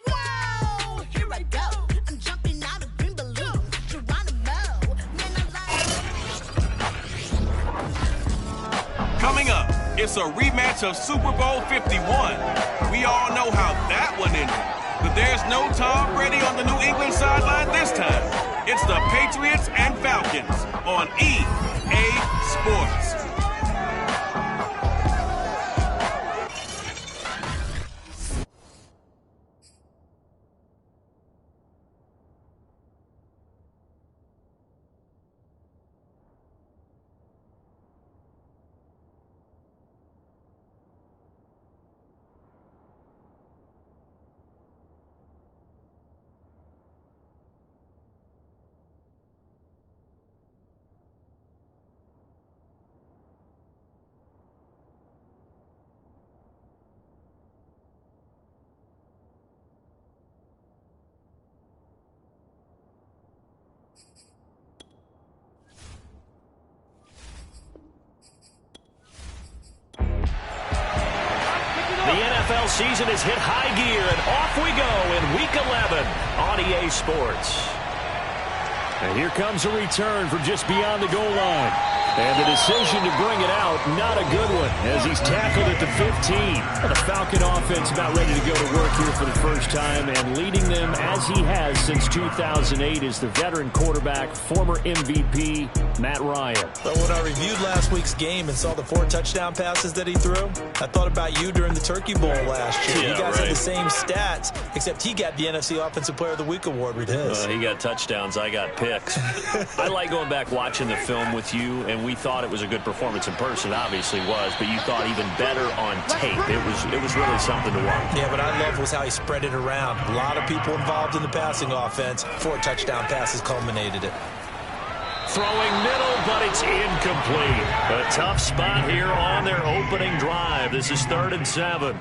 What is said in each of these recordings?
Whoa, here I go. I'm jumping out of green balloon. Geronimo, man, Coming up, it's a rematch of Super Bowl 51. We all know how that one ended. But there's no Tom Brady on the New England sideline this time. It's the Patriots and Falcons on EA Sports. The NFL season has hit high gear, and off we go in Week 11 on EA Sports. And here comes a return from just beyond the goal line. And the decision to bring it out, not a good one, as he's tackled at the 15. And the Falcon offense about ready to go to work here for the first time, and leading them as he has since 2008 is the veteran quarterback, former MVP, Matt Ryan. But when I reviewed last week's game and saw the 4 touchdown passes that he threw, I thought about you during the Turkey Bowl last year. Yeah, you guys right. had the same stats, except he got the NFC Offensive Player of the Week award with his. He got touchdowns, I got picks. I like going back watching the film with you, and we thought it was a good performance in person. Obviously was, but you thought even better on tape. It was really something to watch. Yeah, what I loved was how he spread it around. A lot of people involved in the passing offense. 4 touchdown passes culminated it. Throwing middle, but it's incomplete. A tough spot here on their opening drive. This is 3rd and 7.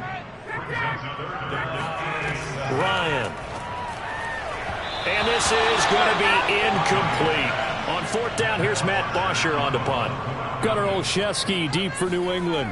Ryan. And this is going to be incomplete. On 4th down, here's Matt Bosher on to punt. Gunnar Olszewski deep for New England.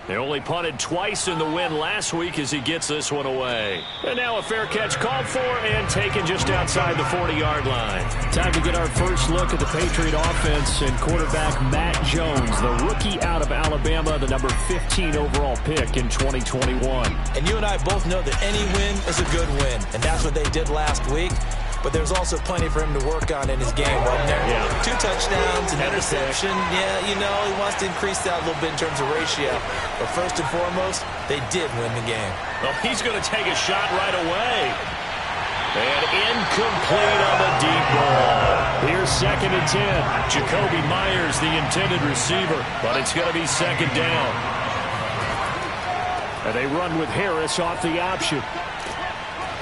They only punted twice in the win last week as he gets this one away. And now a fair catch called for and taken just outside the 40-yard line. Time to get our first look at the Patriot offense and quarterback Matt Jones, the rookie out of Alabama, the number 15 overall pick in 2021. And you and I both know that any win is a good win, and that's what they did last week. But there's also plenty for him to work on in his game, wasn't there? Yeah. 2 touchdowns, an interception. Yeah, you know, he wants to increase that a little bit in terms of ratio. But first and foremost, they did win the game. Well, he's going to take a shot right away. And incomplete on the deep ball. Here's 2nd and 10. Jacoby Myers, the intended receiver. But it's going to be 2nd down. And they run with Harris off the option.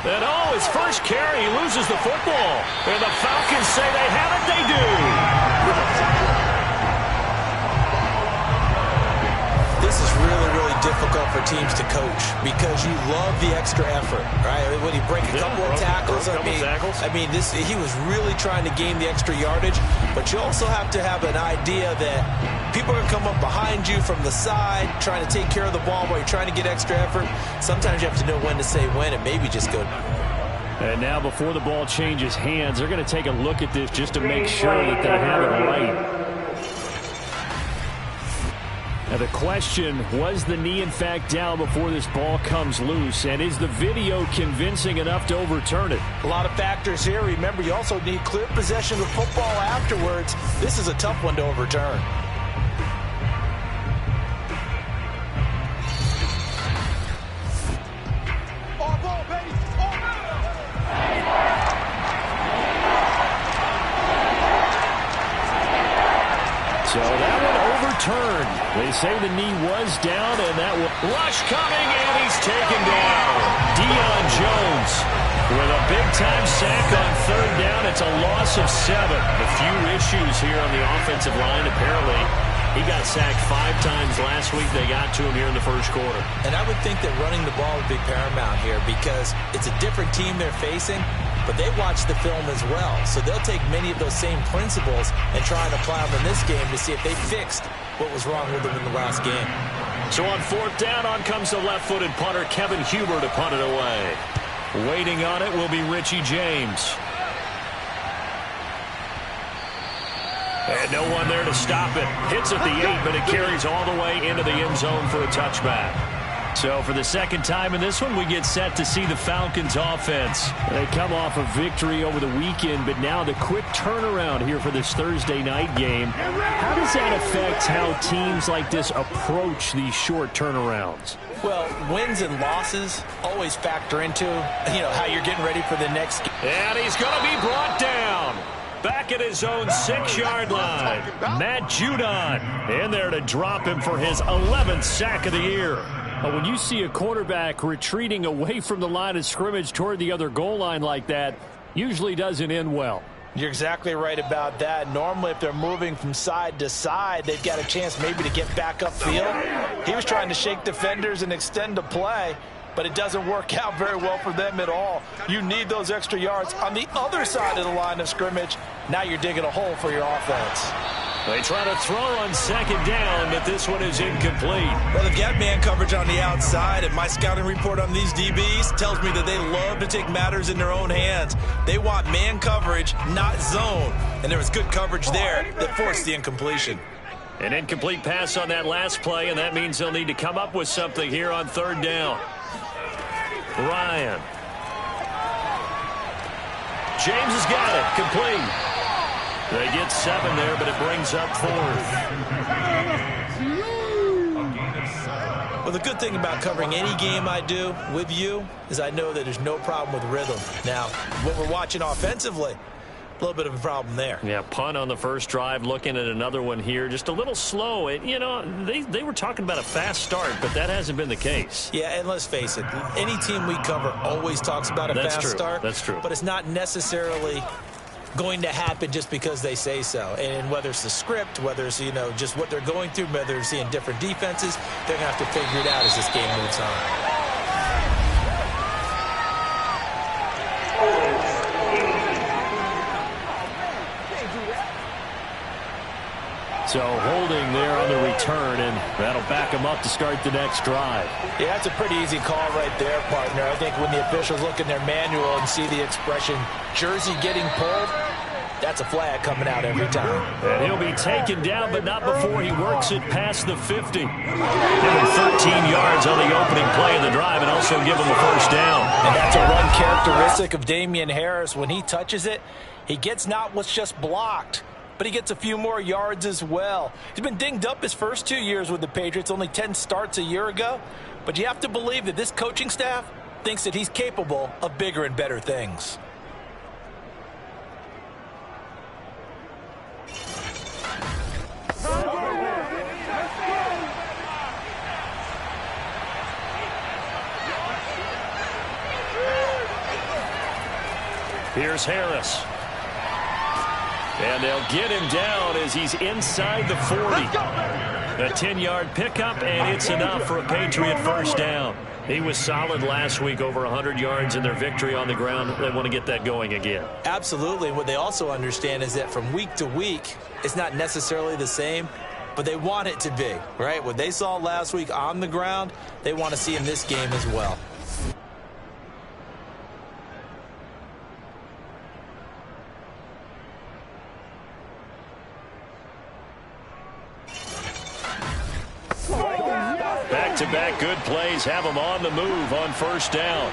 And his first carry, he loses the football. And the Falcons say they have it, they do. This is really, really difficult for teams to coach because you love the extra effort, right? When you break a couple of tackles, he was really trying to gain the extra yardage, but you also have to have an idea that people are going to come up behind you from the side, trying to take care of the ball while you're trying to get extra effort. Sometimes you have to know when to say when and maybe just go. And now before the ball changes hands, they're going to take a look at this just to make sure that they have it right. Now the question, was the knee in fact down before this ball comes loose? And is the video convincing enough to overturn it? A lot of factors here. Remember, you also need clear possession of football afterwards. This is a tough one to overturn. So that one overturned. They say the knee was down, and that was rush coming, and he's taken down. Deion Jones with a big-time sack on 3rd down. It's a loss of 7. A few issues here on the offensive line. Apparently, he got sacked 5 times last week. They got to him here in the first quarter. And I would think that running the ball would be paramount here because it's a different team they're facing. But they watch the film as well, so they'll take many of those same principles and try and apply them in this game to see if they fixed what was wrong with them in the last game. So on 4th down, on comes the left-footed punter, Kevin Huber, to punt it away. Waiting on it will be Richie James. And no one there to stop it. Hits at the 8, but it carries all the way into the end zone for a touchback. So for the second time in this one, we get set to see the Falcons offense. They come off a victory over the weekend, but now the quick turnaround here for this Thursday night game. How does that affect how teams like this approach these short turnarounds? Well, wins and losses always factor into, how you're getting ready for the next game. And he's going to be brought down. Back at his own 6-yard line. Matt Judon in there to drop him for his 11th sack of the year. When you see a quarterback retreating away from the line of scrimmage toward the other goal line like that, usually doesn't end well. You're exactly right about that. Normally, if they're moving from side to side, they've got a chance maybe to get back upfield. He was trying to shake defenders and extend the play, but it doesn't work out very well for them at all. You need those extra yards on the other side of the line of scrimmage. Now you're digging a hole for your offense. They try to throw on 2nd down, but this one is incomplete. Well, they've got man coverage on the outside, and my scouting report on these DBs tells me that they love to take matters in their own hands. They want man coverage, not zone. And there was good coverage there that forced the incompletion. An incomplete pass on that last play, and that means they'll need to come up with something here on 3rd down. Ryan. James has got it. Complete. They get 7 there, but it brings up 4th. Well, the good thing about covering any game I do with you is I know that there's no problem with rhythm. Now, what we're watching offensively, a little bit of a problem there. Yeah, punt on the first drive, looking at another one here. Just a little slow. They were talking about a fast start, but that hasn't been the case. Yeah, and let's face it, any team we cover always talks about a fast start. That's true. But it's not necessarily going to happen just because they say so. And whether it's the script, whether it's, just what they're going through, whether they're seeing different defenses, they're going to have to figure it out as this game moves on. So holding there on the return, and that'll back them up to start the next drive. Yeah, that's a pretty easy call right there, partner. I think when the officials look in their manual and see the expression jersey getting pulled, that's a flag coming out every time. And he'll be taken down, but not before he works it past the 50. Give him 13 yards on the opening play of the drive and also give him a first down. And that's a run characteristic of Damien Harris. When he touches it, he gets not what's just blocked, but he gets a few more yards as well. He's been dinged up his first 2 years with the Patriots, only 10 starts a year ago. But you have to believe that this coaching staff thinks that he's capable of bigger and better things. Here's Harris. And they'll get him down as he's inside the 40. A 10-yard pickup, and it's enough for a Patriot first down. He was solid last week, over 100 yards in their victory on the ground. They want to get that going again. Absolutely. And what they also understand is that from week to week, it's not necessarily the same, but they want it to be, right? What they saw last week on the ground, they want to see in this game as well. Back-to-back good plays have them on the move on first down.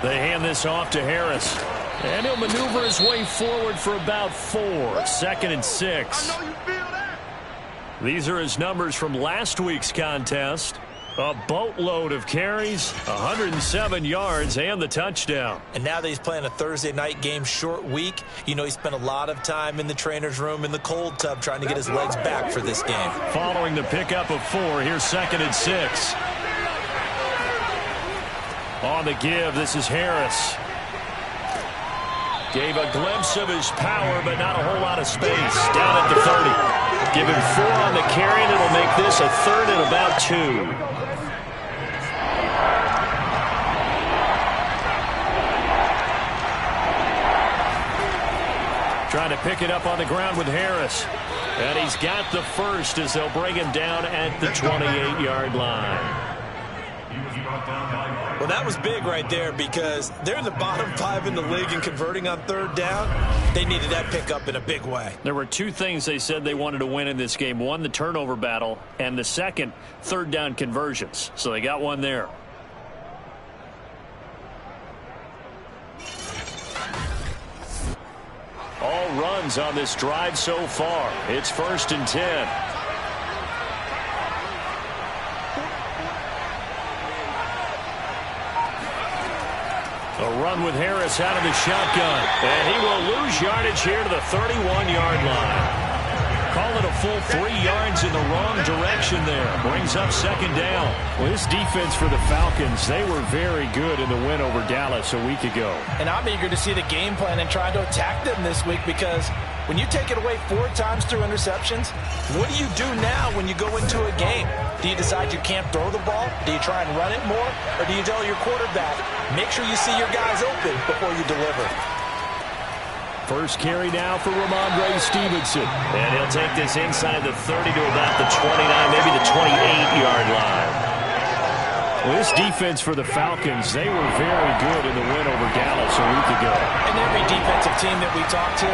They hand this off to Harris. And he'll maneuver his way forward for about 4. 2nd and 6. These are his numbers from last week's contest. A boatload of carries, 107 yards, and the touchdown. And now that he's playing a Thursday night game, short week, he spent a lot of time in the trainer's room in the cold tub trying to get his legs back for this game. Following the pickup of 4, here's 2nd and 6. On the give, this is Harris. Gave a glimpse of his power, but not a whole lot of space. Down at the 30. Give him 4 on the carry, and it'll make this a 3rd and about 2. Trying to pick it up on the ground with Harris. And he's got the first as they'll bring him down at the 28-yard line. Well, that was big right there because they're in the bottom 5 in the league in converting on third down. They needed that pickup in a big way. There were two things they said they wanted to win in this game. One, the turnover battle, and the second, third down conversions. So they got one there. All runs on this drive so far. It's 1st and 10. A run with Harris out of the shotgun. And he will lose yardage here to the 31-yard line. Call it a full 3 yards in the wrong direction there. Brings up 2nd down. Well, this defense for the Falcons, they were very good in the win over Dallas a week ago. And I'm eager to see the game plan and try to attack them this week because when you take it away 4 times through interceptions, what do you do now when you go into a game? Do you decide you can't throw the ball? Do you try and run it more? Or do you tell your quarterback, make sure you see your guys open before you deliver? First carry now for Ramondre Stevenson. And he'll take this inside the 30 to about the 29, maybe the 28-yard line. Well, this defense for the Falcons, they were very good in the win over Dallas a week ago. And every defensive team that we talk to,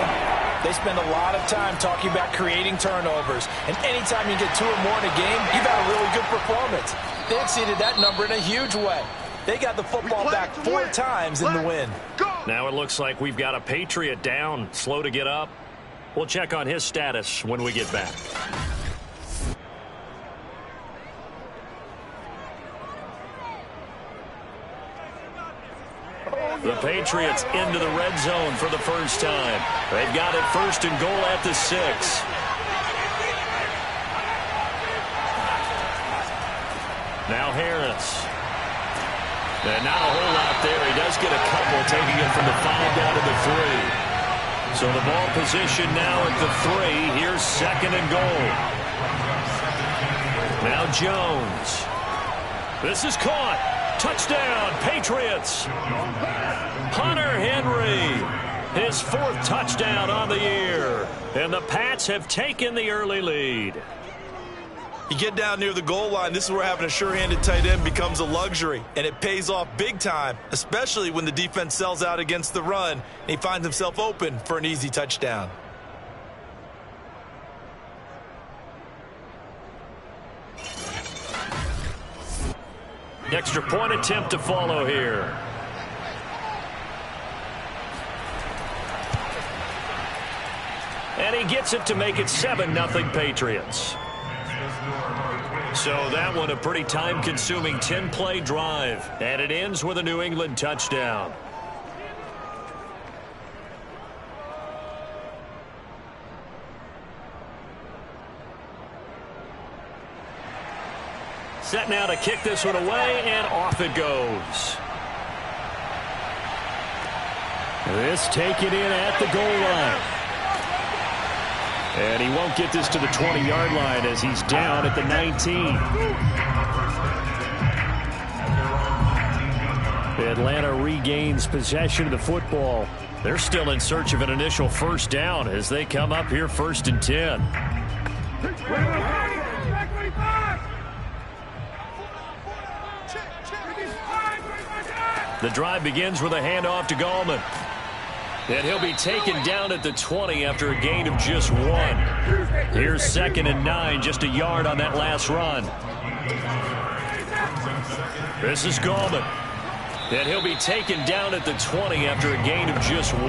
they spend a lot of time talking about creating turnovers. And anytime you get 2 or more in a game, you've had a really good performance. They exceeded that number in a huge way. They got the football back 4 times in the win. Now it looks like we've got a Patriot down, slow to get up. We'll check on his status when we get back. The Patriots into the red zone for the first time. They've got it 1st and goal at the 6. Now Harris. And not a whole lot there. He does get a couple, taking it from the 5 down to the 3. So the ball position now at the 3. Here's 2nd and goal. Now Jones. This is caught. Touchdown, Patriots. Hunter Henry, his 4th touchdown on the year. And the Pats have taken the early lead. You get down near the goal line, this is where having a sure-handed tight end becomes a luxury, and it pays off big time, especially when the defense sells out against the run, and he finds himself open for an easy touchdown. Extra point attempt to follow here. And he gets it to make it 7-0 Patriots. So that one a pretty time-consuming 10-play drive. And it ends with a New England touchdown. Set now to kick this one away, and off it goes. This taken in at the goal line. And he won't get this to the 20-yard line as he's down at the 19. Atlanta regains possession of the football. They're still in search of an initial first down as they come up here 1st and 10. The drive begins with a handoff to Gallman. And he'll be taken down at the 20 after a gain of just 1. Here's 2nd and 9, just a yard on that last run. This is Gallman. And he'll be taken down at the 20 after a gain of just 1.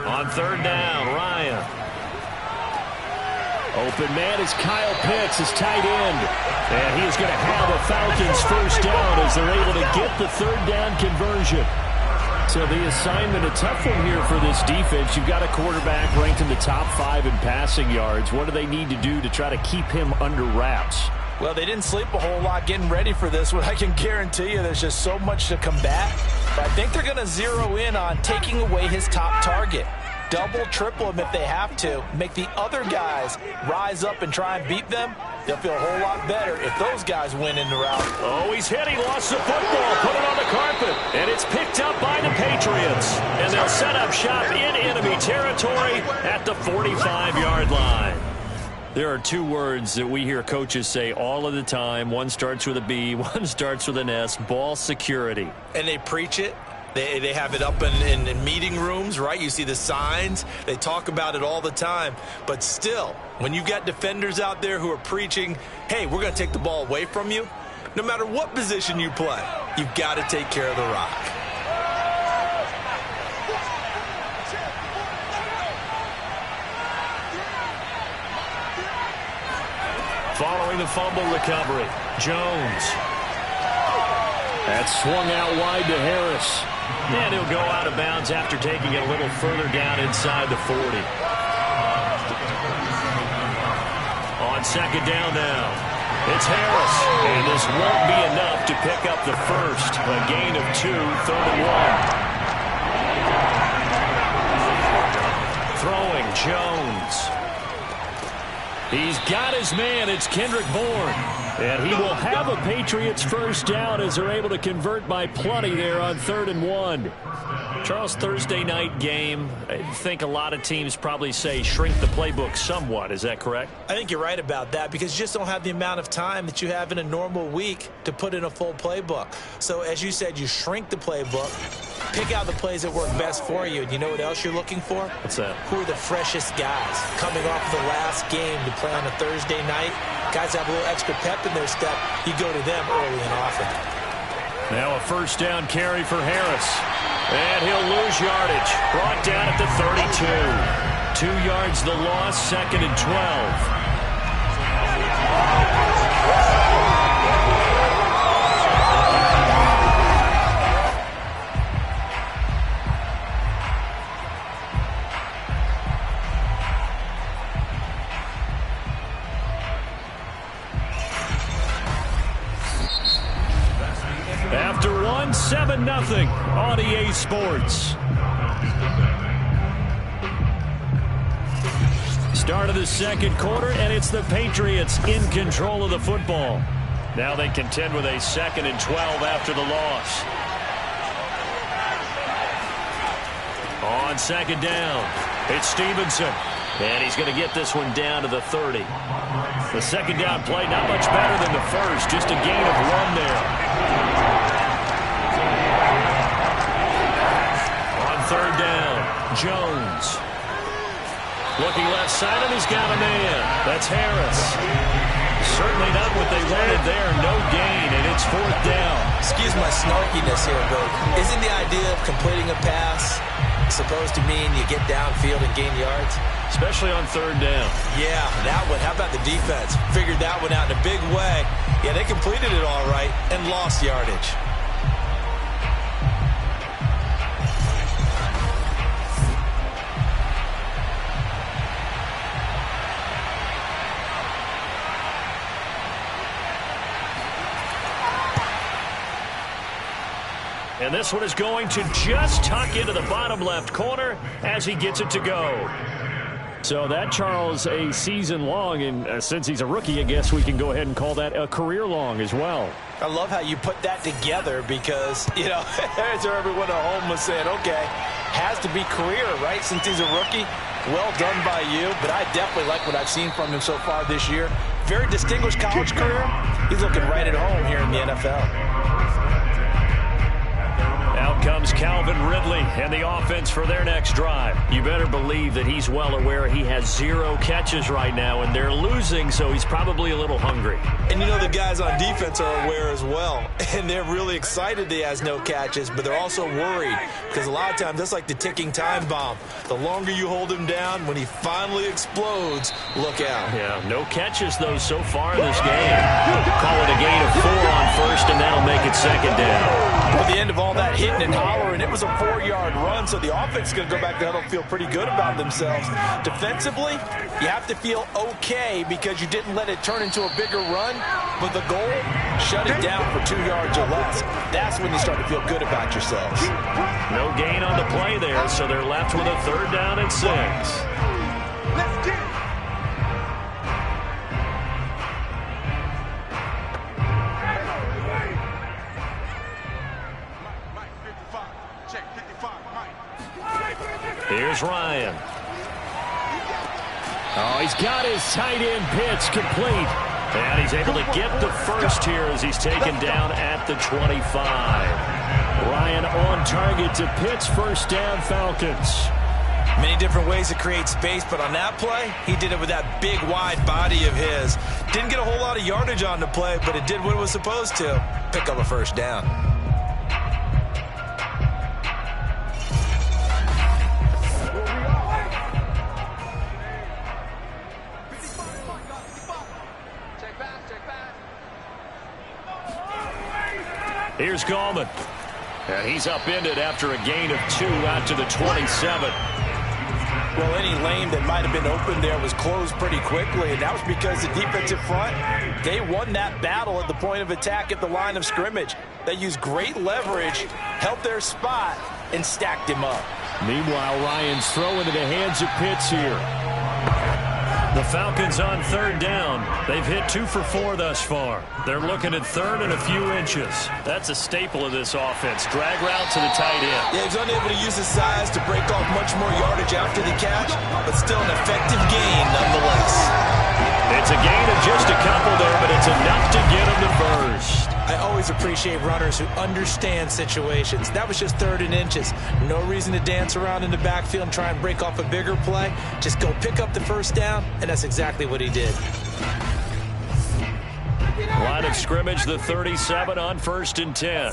On 3rd down, Ryan. Open man is Kyle Pitts, his tight end. And he is going to have a Falcons first down as they're able to get the 3rd down conversion. So the assignment, a tough one here for this defense. You've got a quarterback ranked in the top 5 in passing yards. What do they need to do to try to keep him under wraps? Well, they didn't sleep a whole lot getting ready for this one. I can guarantee you there's just so much to combat. But I think they're going to zero in on taking away his top target. double, triple them if they have to, make the other guys rise up and try and beat them, they'll feel a whole lot better if those guys win in the rout. Oh, he's hit. He lost the football. Put it on the carpet. And it's picked up by the Patriots. And they'll set up shop in enemy territory at the 45-yard line. There are two words that we hear coaches say all of the time. One starts with a B, one starts with an S, ball security. And they preach it. They have it up in meeting rooms, right? You see the signs. They talk about it all the time. But still, when you've got defenders out there who are preaching, hey, we're going to take the ball away from you, no matter what position you play, you've got to take care of the rock. Following the fumble recovery, Jones. That's swung out wide to Harris. And he'll go out of bounds after taking it a little further down inside the 40. On second down now, it's Harris. And this won't be enough to pick up the first. A gain of 2, 3rd and 1. Throwing, Jones. He's got his man. It's Kendrick Bourne. And he will have a Patriots first down as they're able to convert by plenty there on 3rd and 1. Charles, Thursday night game, I think a lot of teams probably say shrink the playbook somewhat. Is that correct? I think you're right about that because you just don't have the amount of time that you have in a normal week to put in a full playbook. So as you said, you shrink the playbook, pick out the plays that work best for you. And you know what else you're looking for? What's that? Who are the freshest guys coming off the last game to play on a Thursday night? Guys have a little extra pep in their step. You go to them early and often. Now a first down carry for Harris. And he'll lose yardage. Brought down at the 32. 2 yards the loss, 2nd and 12. After 7-0 on EA Sports. Start of the second quarter, and it's the Patriots in control of the football. Now they contend with a 2nd and 12 after the loss. On second down, it's Stevenson. And he's going to get this one down to the 30. The second down play, not much better than the first. Just a gain of 1 there. Third down, Jones. Looking left side, and he's got a man. That's Harris. Certainly not what they wanted there. No gain, and it's 4th down. Excuse my snarkiness here, but isn't the idea of completing a pass supposed to mean you get downfield and gain yards? Especially on 3rd down. Yeah, that one. How about the defense? Figured that one out in a big way. Yeah, they completed it all right and lost yardage. And this one is going to just tuck into the bottom left corner as he gets it to go. So that, Charles, a season long, and since he's a rookie, I guess we can go ahead and call that a career long as well. I love how you put that together because, you know, as everyone at home was saying, okay, has to be career, right, since he's a rookie. Well done by you, but I definitely like what I've seen from him so far this year. Very distinguished college career. He's looking right at home here in the NFL. Out comes Calvin Ridley and the offense for their next drive. You better believe that he's well aware he has 0 catches right now, and they're losing, so he's probably a little hungry. And you know the guys on defense are aware as well, and they're really excited he has no catches, but they're also worried because a lot of times that's like the ticking time bomb. The longer you hold him down, when he finally explodes, look out. Yeah, no catches, though, so far in this game. Call it a gain of 4 on first, and that'll make it 2nd down. At the end of all that hitting and collar, and it was a 4-yard run, so the offense is going to go back to the huddle and feel pretty good about themselves. Defensively, you have to feel okay because you didn't let it turn into a bigger run, but the goal, shut it down for 2 yards or less. That's when you start to feel good about yourselves. No gain on the play there, so they're left with a 3rd down and 6. Let's get it. Here's Ryan. Oh, he's got his tight end pitch complete. And he's able to get the first here as he's taken down at the 25. Ryan on target to Pitts, 1st down Falcons. Many different ways to create space, but on that play, he did it with that big, wide body of his. Didn't get a whole lot of yardage on the play, but it did what it was supposed to. Pick up a 1st down. Here's Gallman. And he's upended after a gain of 2 out to the 27. Well, any lane that might have been open there was closed pretty quickly, and that was because the defensive front, they won that battle at the point of attack at the line of scrimmage. They used great leverage, held their spot, and stacked him up. Meanwhile, Ryan's throw into the hands of Pitts here. The Falcons on 3rd down. They've hit 2 for 4 thus far. They're looking at 3rd and a few inches. That's a staple of this offense. Drag route to the tight end. Yeah, he's unable to use his size to break off much more yardage after the catch, but still an effective gain nonetheless. It's a gain of just a couple there, but it's enough to get him to first. I always appreciate runners who understand situations. That was just 3rd and inches. No reason to dance around in the backfield and try and break off a bigger play. Just go pick up the 1st down, and that's exactly what he did. Line of scrimmage, the 37 on 1st and 10.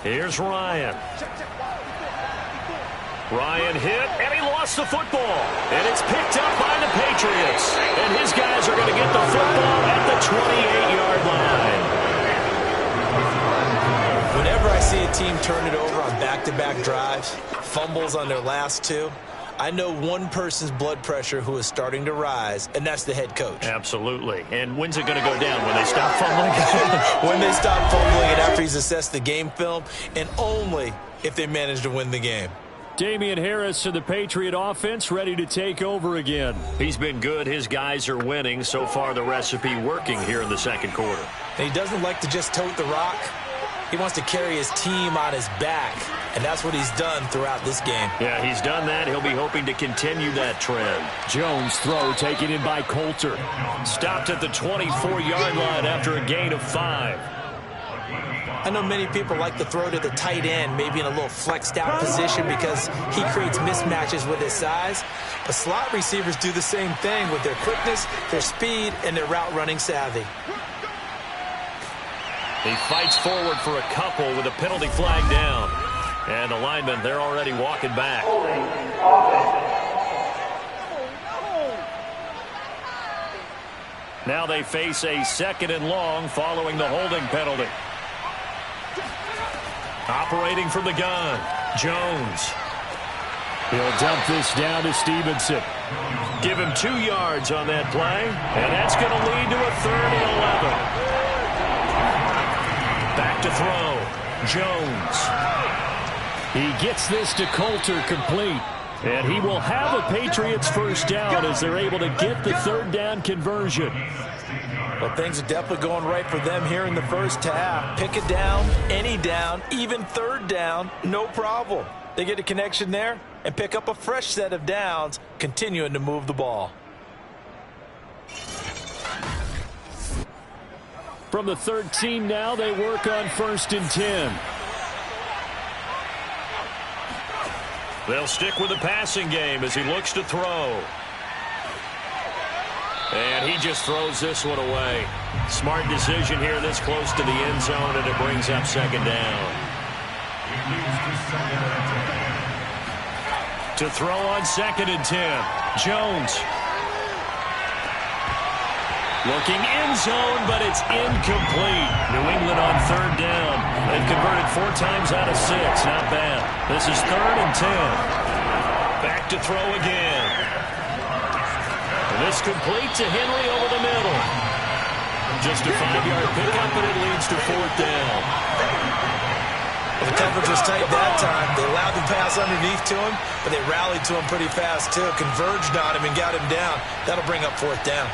Here's Ryan. Ryan hit, and he lost the football. And it's picked up by the Patriots. And his guys are going to get the football at the 28-yard line. Whenever I see a team turn it over on back-to-back drives, fumbles on their last 2, I know one person's blood pressure who is starting to rise, and that's the head coach. Absolutely. And when's it going to go down? When they stop fumbling? When they stop fumbling and after he's assessed the game film, and only if they manage to win the game. Damian Harris to the Patriot offense, ready to take over again. He's been good. His guys are winning. So far, the recipe working here in the 2nd quarter. And he doesn't like to just tote the rock. He wants to carry his team on his back, and that's what he's done throughout this game. Yeah, he's done that. He'll be hoping to continue that trend. Jones' throw taken in by Coulter. Stopped at the 24-yard line after a gain of 5. I know many people like to throw to the tight end, maybe in a little flexed out position because he creates mismatches with his size. But slot receivers do the same thing with their quickness, their speed, and their route running savvy. He fights forward for a couple with a penalty flag down. And the linemen, they're already walking back. Now they face a 2nd and long following the holding penalty. Operating from the gun, Jones. He'll dump this down to Stevenson. Give him 2 yards on that play, and that's going to lead to a 3rd and 11. Back to throw, Jones. He gets this to Coulter complete, and he will have a Patriots 1st down as they're able to get the 3rd down conversion. Well, things are definitely going right for them here in the 1st half. Pick it down, any down, even 3rd down, no problem. They get a connection there and pick up a fresh set of downs, continuing to move the ball. From the 13 now, they work on 1st and 10. They'll stick with the passing game as he looks to throw. And he just throws this one away. Smart decision here this close to the end zone, and it brings up 2nd down. To throw on 2nd and 10, Jones. Looking in zone, but it's incomplete. New England on third down. They've converted 4 times out of 6. Not bad. This is 3rd and 10. Back to throw again. And this complete to Henry over the middle. Just a 5-yard pickup, and it leads to 4th down. Well, the coverage was tight that time. They allowed the pass underneath to him, but they rallied to him pretty fast, too. Converged on him and got him down. That'll bring up 4th down.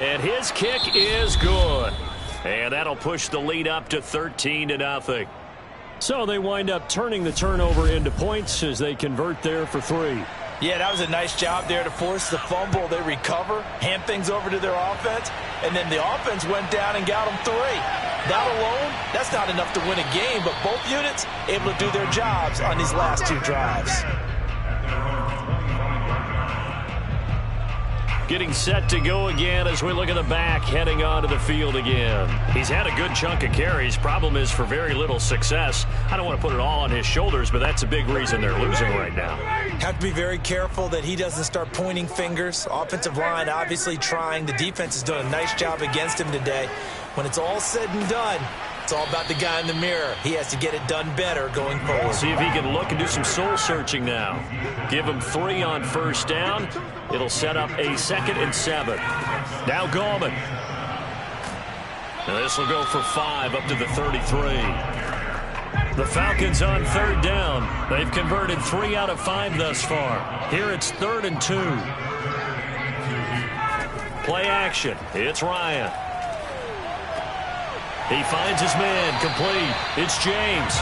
And his kick is good. And that'll push the lead up to 13-0. So they wind up turning the turnover into points as they convert there for 3. Yeah, that was a nice job there to force the fumble. They recover, hand things over to their offense, and then the offense went down and got them 3. That alone, that's not enough to win a game, but both units able to do their jobs on these last 2 drives. Getting set to go again as we look at the back heading onto the field again. He's had a good chunk of carries. Problem is for very little success. I don't want to put it all on his shoulders, but that's a big reason they're losing right now. Have to be very careful that he doesn't start pointing fingers. Offensive line obviously trying. The defense is doing a nice job against him today. When it's all said and done, it's all about the guy in the mirror. He has to get it done better going forward. See if he can look and do some soul searching now. Give him 3 on first down. It'll set up a 2nd and 7. Now Gallman. Now this will go for 5 up to the 33. The Falcons on 3rd down. They've converted 3 out of 5 thus far. Here it's 3rd and 2. Play action. It's Ryan. He finds his man, complete. It's James.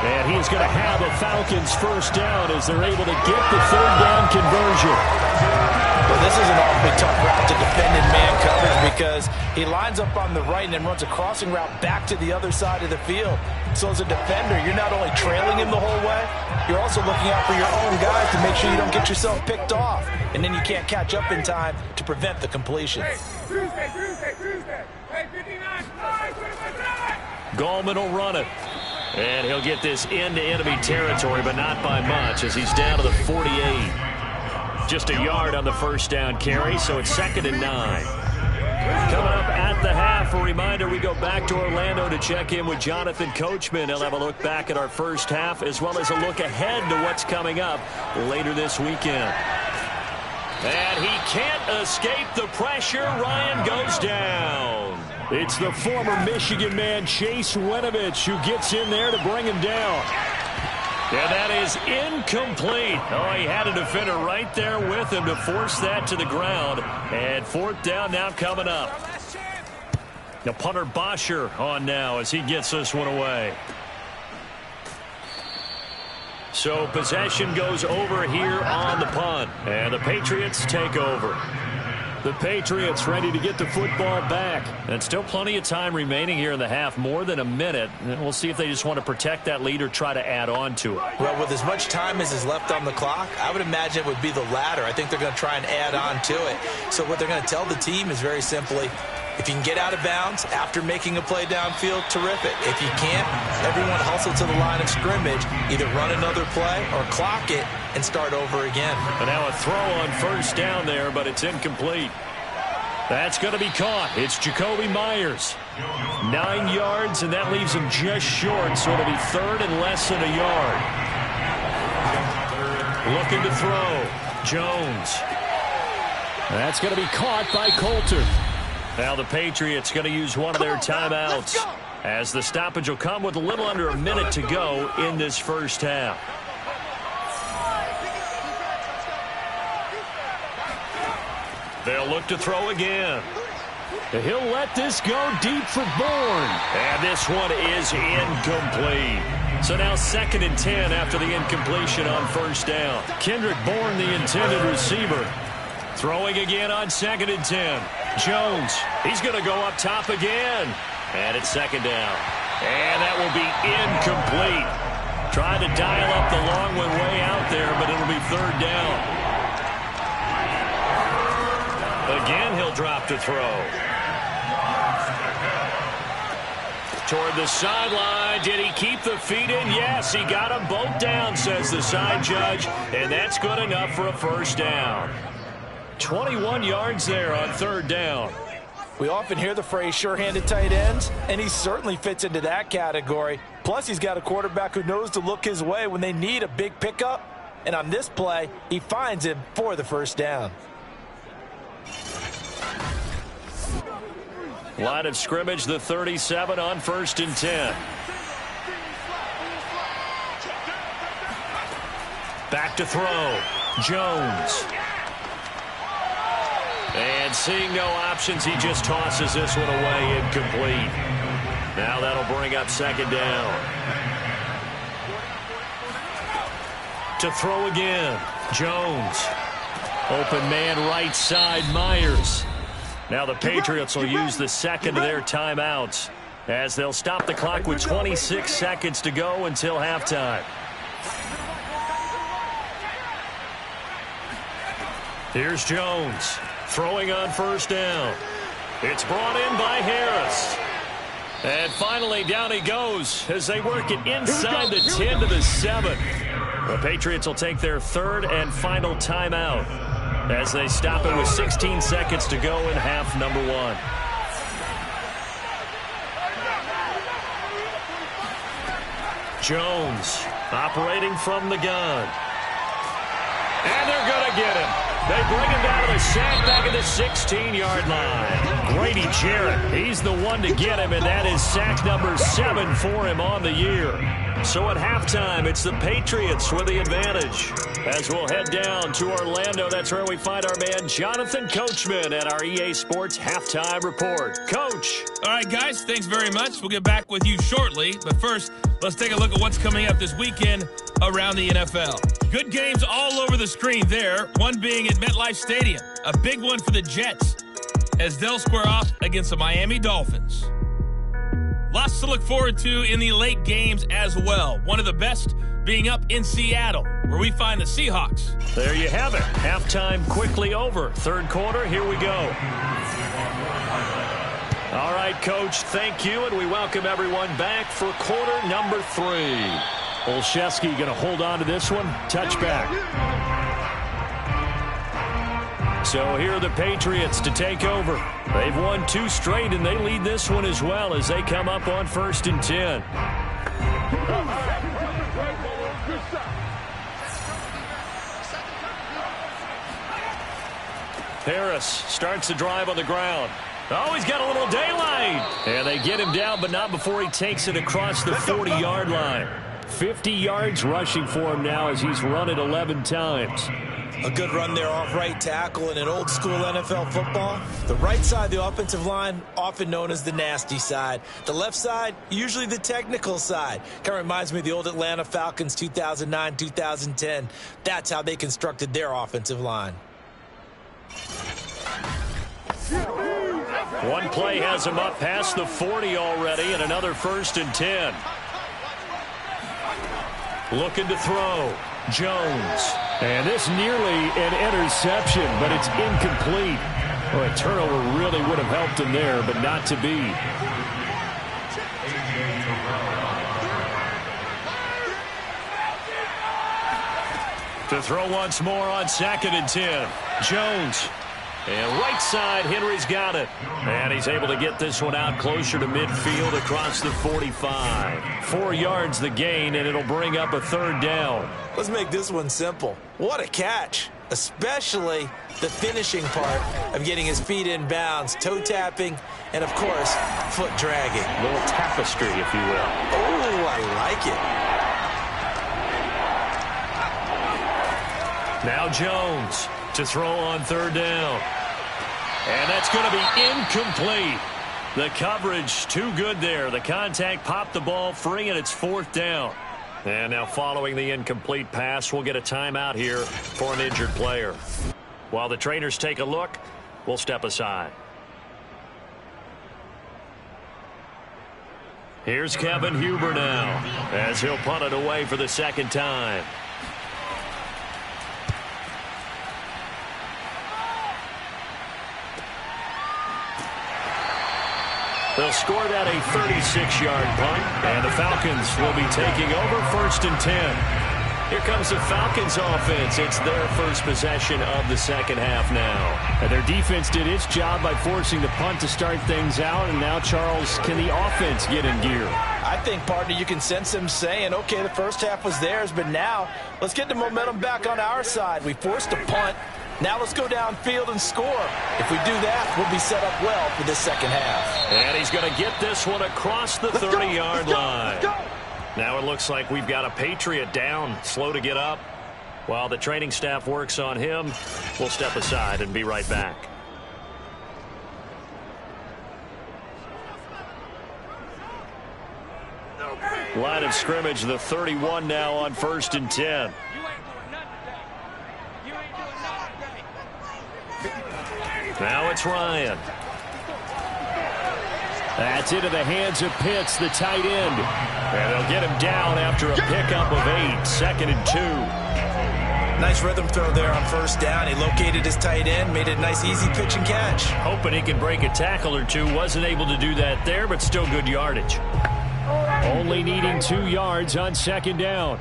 And he's going to have a Falcons first down as they're able to get the 3rd down conversion. Well, this is an awfully tough route to defend in man coverage because he lines up on the right and then runs a crossing route back to the other side of the field. So as a defender, you're not only trailing him the whole way, you're also looking out for your own guys to make sure you don't get yourself picked off. And then you can't catch up in time to prevent the completion. Gallman will run it. And he'll get this into enemy territory, but not by much as he's down to the 48. Just a yard on the first down carry, so it's 2nd and 9. Coming up at the half, a reminder we go back to Orlando to check in with Jonathan Coachman. He'll have a look back at our first half as well as a look ahead to what's coming up later this weekend. And he can't escape the pressure. Ryan goes down. It's the former Michigan man, Chase Winovich, who gets in there to bring him down. And that is incomplete. Oh, he had a defender right there with him to force that to the ground. And 4th down now coming up. The punter Bosher on now as he gets this one away. So possession goes over here on the punt. And the Patriots take over. The Patriots ready to get the football back. And still plenty of time remaining here in the half, more than a minute. And we'll see if they just want to protect that lead or try to add on to it. Well, with as much time as is left on the clock, I would imagine it would be the latter. I think they're going to try and add on to it. So what they're going to tell the team is very simply, if you can get out of bounds after making a play downfield, terrific. If you can't, everyone hustle to the line of scrimmage, either run another play or clock it and start over again. And now a throw on first down there, but it's incomplete. That's going to be caught. It's Jacoby Myers. 9 yards, and that leaves him just short, so it'll be 3rd and less than a yard. Looking to throw. Jones. That's going to be caught by Coulter. Now the Patriots going to use one of their timeouts as the stoppage will come with a little under a minute to go in this first half. They'll look to throw again. He'll let this go deep for Bourne. And this one is incomplete. So now 2nd and 10 after the incompletion on first down. Kendrick Bourne, the intended receiver. Throwing again on 2nd and 10. Jones, he's going to go up top again. And it's 2nd down. And that will be incomplete. Trying to dial up the long one way out there, but it'll be 3rd down. Again, he'll drop to throw. Toward the sideline. Did he keep the feet in? Yes, he got them both down, says the side judge. And that's good enough for a 1st down. 21 yards there on 3rd down. We often hear the phrase sure-handed tight ends, and he certainly fits into that category. Plus, he's got a quarterback who knows to look his way when they need a big pickup. And on this play, he finds him for the 1st down. Line of scrimmage, the 37 on 1st and 10. Back to throw. Jones. And seeing no options, he just tosses this one away, incomplete. Now that'll bring up 2nd down. To throw again. Jones. Open man right side, Myers. Now the Patriots will use the 2nd of their timeouts as they'll stop the clock with 26 seconds to go until halftime. Here's Jones throwing on 1st down. It's brought in by Harris. And finally down he goes as they work it inside the 10 to the 7. The Patriots will take their 3rd and final timeout as they stop it with 16 seconds to go in half number 1. Jones operating from the gun. And they're going to get him. They bring him down to the sack back at the 16-yard line. Grady Jarrett, he's the one to get him, and that is sack number 7 for him on the year. So at halftime, it's the Patriots with the advantage. As we'll head down to Orlando, that's where we find our man Jonathan Coachman at our EA Sports Halftime Report. Coach. All right, guys, thanks very much. We'll get back with you shortly. But first, let's take a look at what's coming up this weekend around the NFL. Good games all over the screen there, one being at MetLife Stadium. A big one for the Jets as they'll square off against the Miami Dolphins. Lots to look forward to in the late games as well. One of the best being up in Seattle, where we find the Seahawks. There you have it. Halftime quickly over. 3rd quarter, here we go. All right, Coach, thank you, and we welcome everyone back for quarter number 3. Olszewski going to hold on to this one. Touchback. So here are the Patriots to take over. They've won 2 straight, and they lead this one as well as they come up on 1st and 10. Harris starts the drive on the ground. Oh, he's got a little daylight. And they get him down, but not before he takes it across the 40-yard line. 50 yards rushing for him now as he's run it 11 times. A good run there off right tackle in an old-school NFL football. The right side of the offensive line, often known as the nasty side. The left side, usually the technical side. Kind of reminds me of the old Atlanta Falcons 2009-2010. That's how they constructed their offensive line. One play has him up past the 40 already, and another 1st and 10. Looking to throw. Jones. And this nearly an interception, but it's incomplete. Well, a turnover really would have helped him there, but not to be. To throw once more on 2nd and 10. Jones. And right side, Henry's got it. And he's able to get this one out closer to midfield across the 45. 4 yards the gain, and it'll bring up a 3rd down. Let's make this one simple. What a catch, especially the finishing part of getting his feet in bounds, toe tapping, and, of course, foot dragging. A little tapestry, if you will. Oh, I like it. Now Jones to throw on 3rd down. And that's going to be incomplete. The coverage too good there. The contact popped the ball free, and it's 4th down. And now following the incomplete pass, we'll get a timeout here for an injured player. While the trainers take a look, we'll step aside. Here's Kevin Huber now, as he'll punt it away for the second time. They'll score that a 36-yard punt, and the Falcons will be taking over 1st and 10. Here comes the Falcons offense. It's their first possession of the second half now. And their defense did its job by forcing the punt to start things out, and now, Charles, can the offense get in gear? I think, partner, you can sense them saying, okay, the first half was theirs, but now let's get the momentum back on our side. We forced a punt. Now let's go downfield and score. If we do that, we'll be set up well for this second half. And he's going to get this one across the 30-yard line. Now it looks like we've got a Patriot down, slow to get up. While the training staff works on him, we'll step aside and be right back. Line of scrimmage, the 31 now on 1st and 10. Now it's Ryan. That's into the hands of Pitts, the tight end. And they'll get him down after a pickup of 8, 2nd and 2. Nice rhythm throw there on 1st down. He located his tight end, made it a nice easy pitch and catch. Hoping he can break a tackle or two. Wasn't able to do that there, but still good yardage. Only needing 2 yards on 2nd down.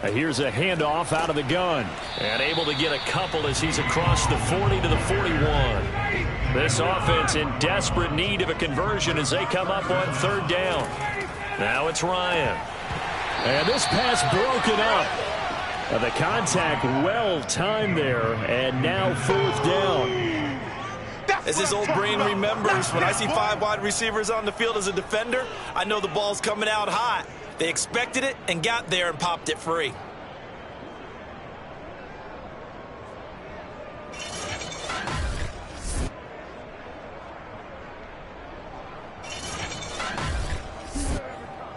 Here's a handoff out of the gun. And able to get a couple as he's across the 40 to the 41. This offense in desperate need of a conversion as they come up on 3rd down. Now it's Ryan. And this pass broken up. The contact well timed there. And now 4th down. As his old brain remembers, when I see 5 wide receivers on the field as a defender, I know the ball's coming out hot. They expected it and got there and popped it free.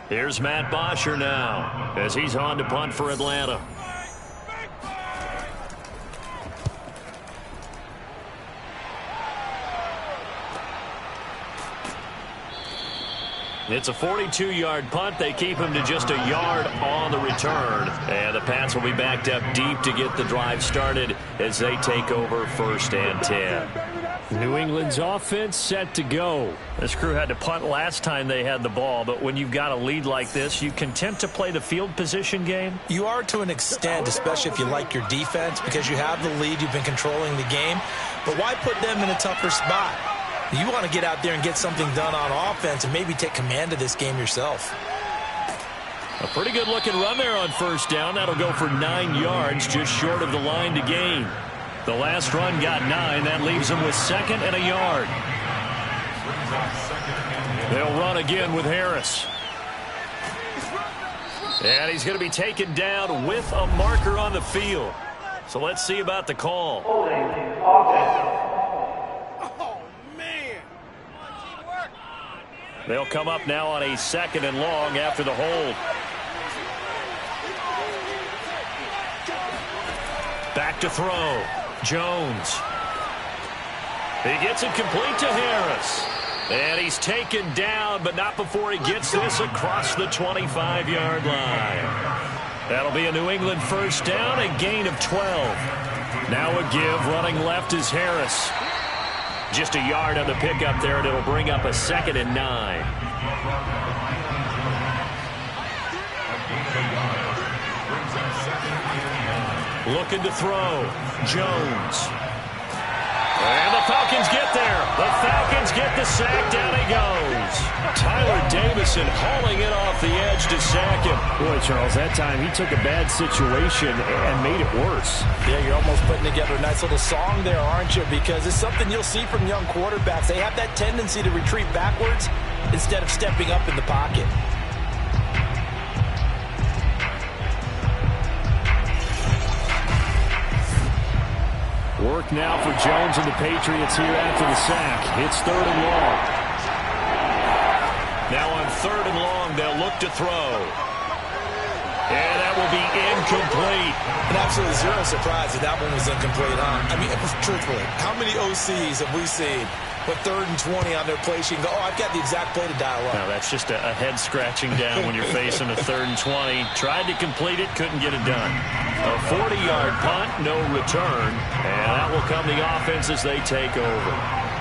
Here's Matt Bosher now as he's on to punt for Atlanta. It's a 42-yard punt. They keep him to just a yard on the return. And the Pats will be backed up deep to get the drive started as they take over 1st and 10. New England's offense set to go. This crew had to punt last time they had the ball, but when you've got a lead like this, you content to play the field position game? You are to an extent, especially if you like your defense, because you have the lead, you've been controlling the game. But why put them in a tougher spot? You want to get out there and get something done on offense and maybe take command of this game yourself. A pretty good looking run there on 1st down. That'll go for 9 yards, just short of the line to gain. The last run got 9. That leaves them with 2nd and a yard. They'll run again with Harris. And he's going to be taken down with a marker on the field. So let's see about the call. They'll come up now on a 2nd and long after the hold. Back to throw. Jones. He gets it complete to Harris. And he's taken down, but not before he gets this across the 25-yard line. That'll be a New England 1st down, a gain of 12. Now a give, running left is Harris. Just a yard on the pickup there, and it'll bring up a 2nd and 9. Looking to throw. Jones. And the Falcons get there. The Falcons get the sack. Down he goes. Tyler Davison hauling it off the edge to sack him. Boy, Charles, that time he took a bad situation and made it worse. Yeah, you're almost putting together a nice little song there, aren't you? Because it's something you'll see from young quarterbacks. They have that tendency to retreat backwards instead of stepping up in the pocket. Work now for Jones and the Patriots here after the sack. It's 3rd and long. Now on 3rd and long, they'll look to throw. And that will be incomplete. And absolutely zero surprise that one was incomplete, huh? I mean, truthfully, how many OCs have we seen with 3rd and 20 on their play sheet and go, oh, I've got the exact play to dial up? No, that's just a head scratching down when you're facing a 3rd and 20. Tried to complete it, couldn't get it done. A 40-yard punt, no return, and that will come the offense as they take over.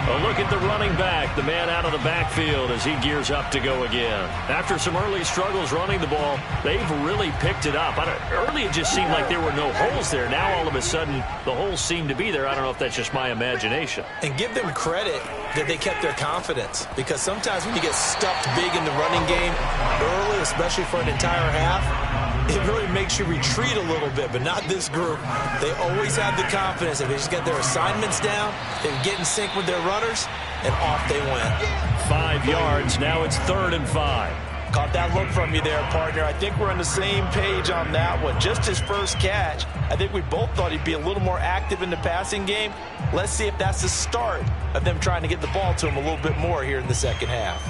A look at the running back, the man out of the backfield as he gears up to go again. After some early struggles running the ball, they've really picked it up. Early it just seemed like there were no holes there. Now all of a sudden the holes seem to be there. I don't know if that's just my imagination. And give them credit that they kept their confidence, because sometimes when you get stuffed big in the running game early, especially for an entire half, it really makes you retreat a little bit, but not this group. They always have the confidence that they just get their assignments down, they get in sync with their runners, and off they went. 5 yards, now it's 3rd and 5. Caught that look from you there, partner. I think we're on the same page on that one. Just his first catch. I think we both thought he'd be a little more active in the passing game. Let's see if that's the start of them trying to get the ball to him a little bit more here in the second half.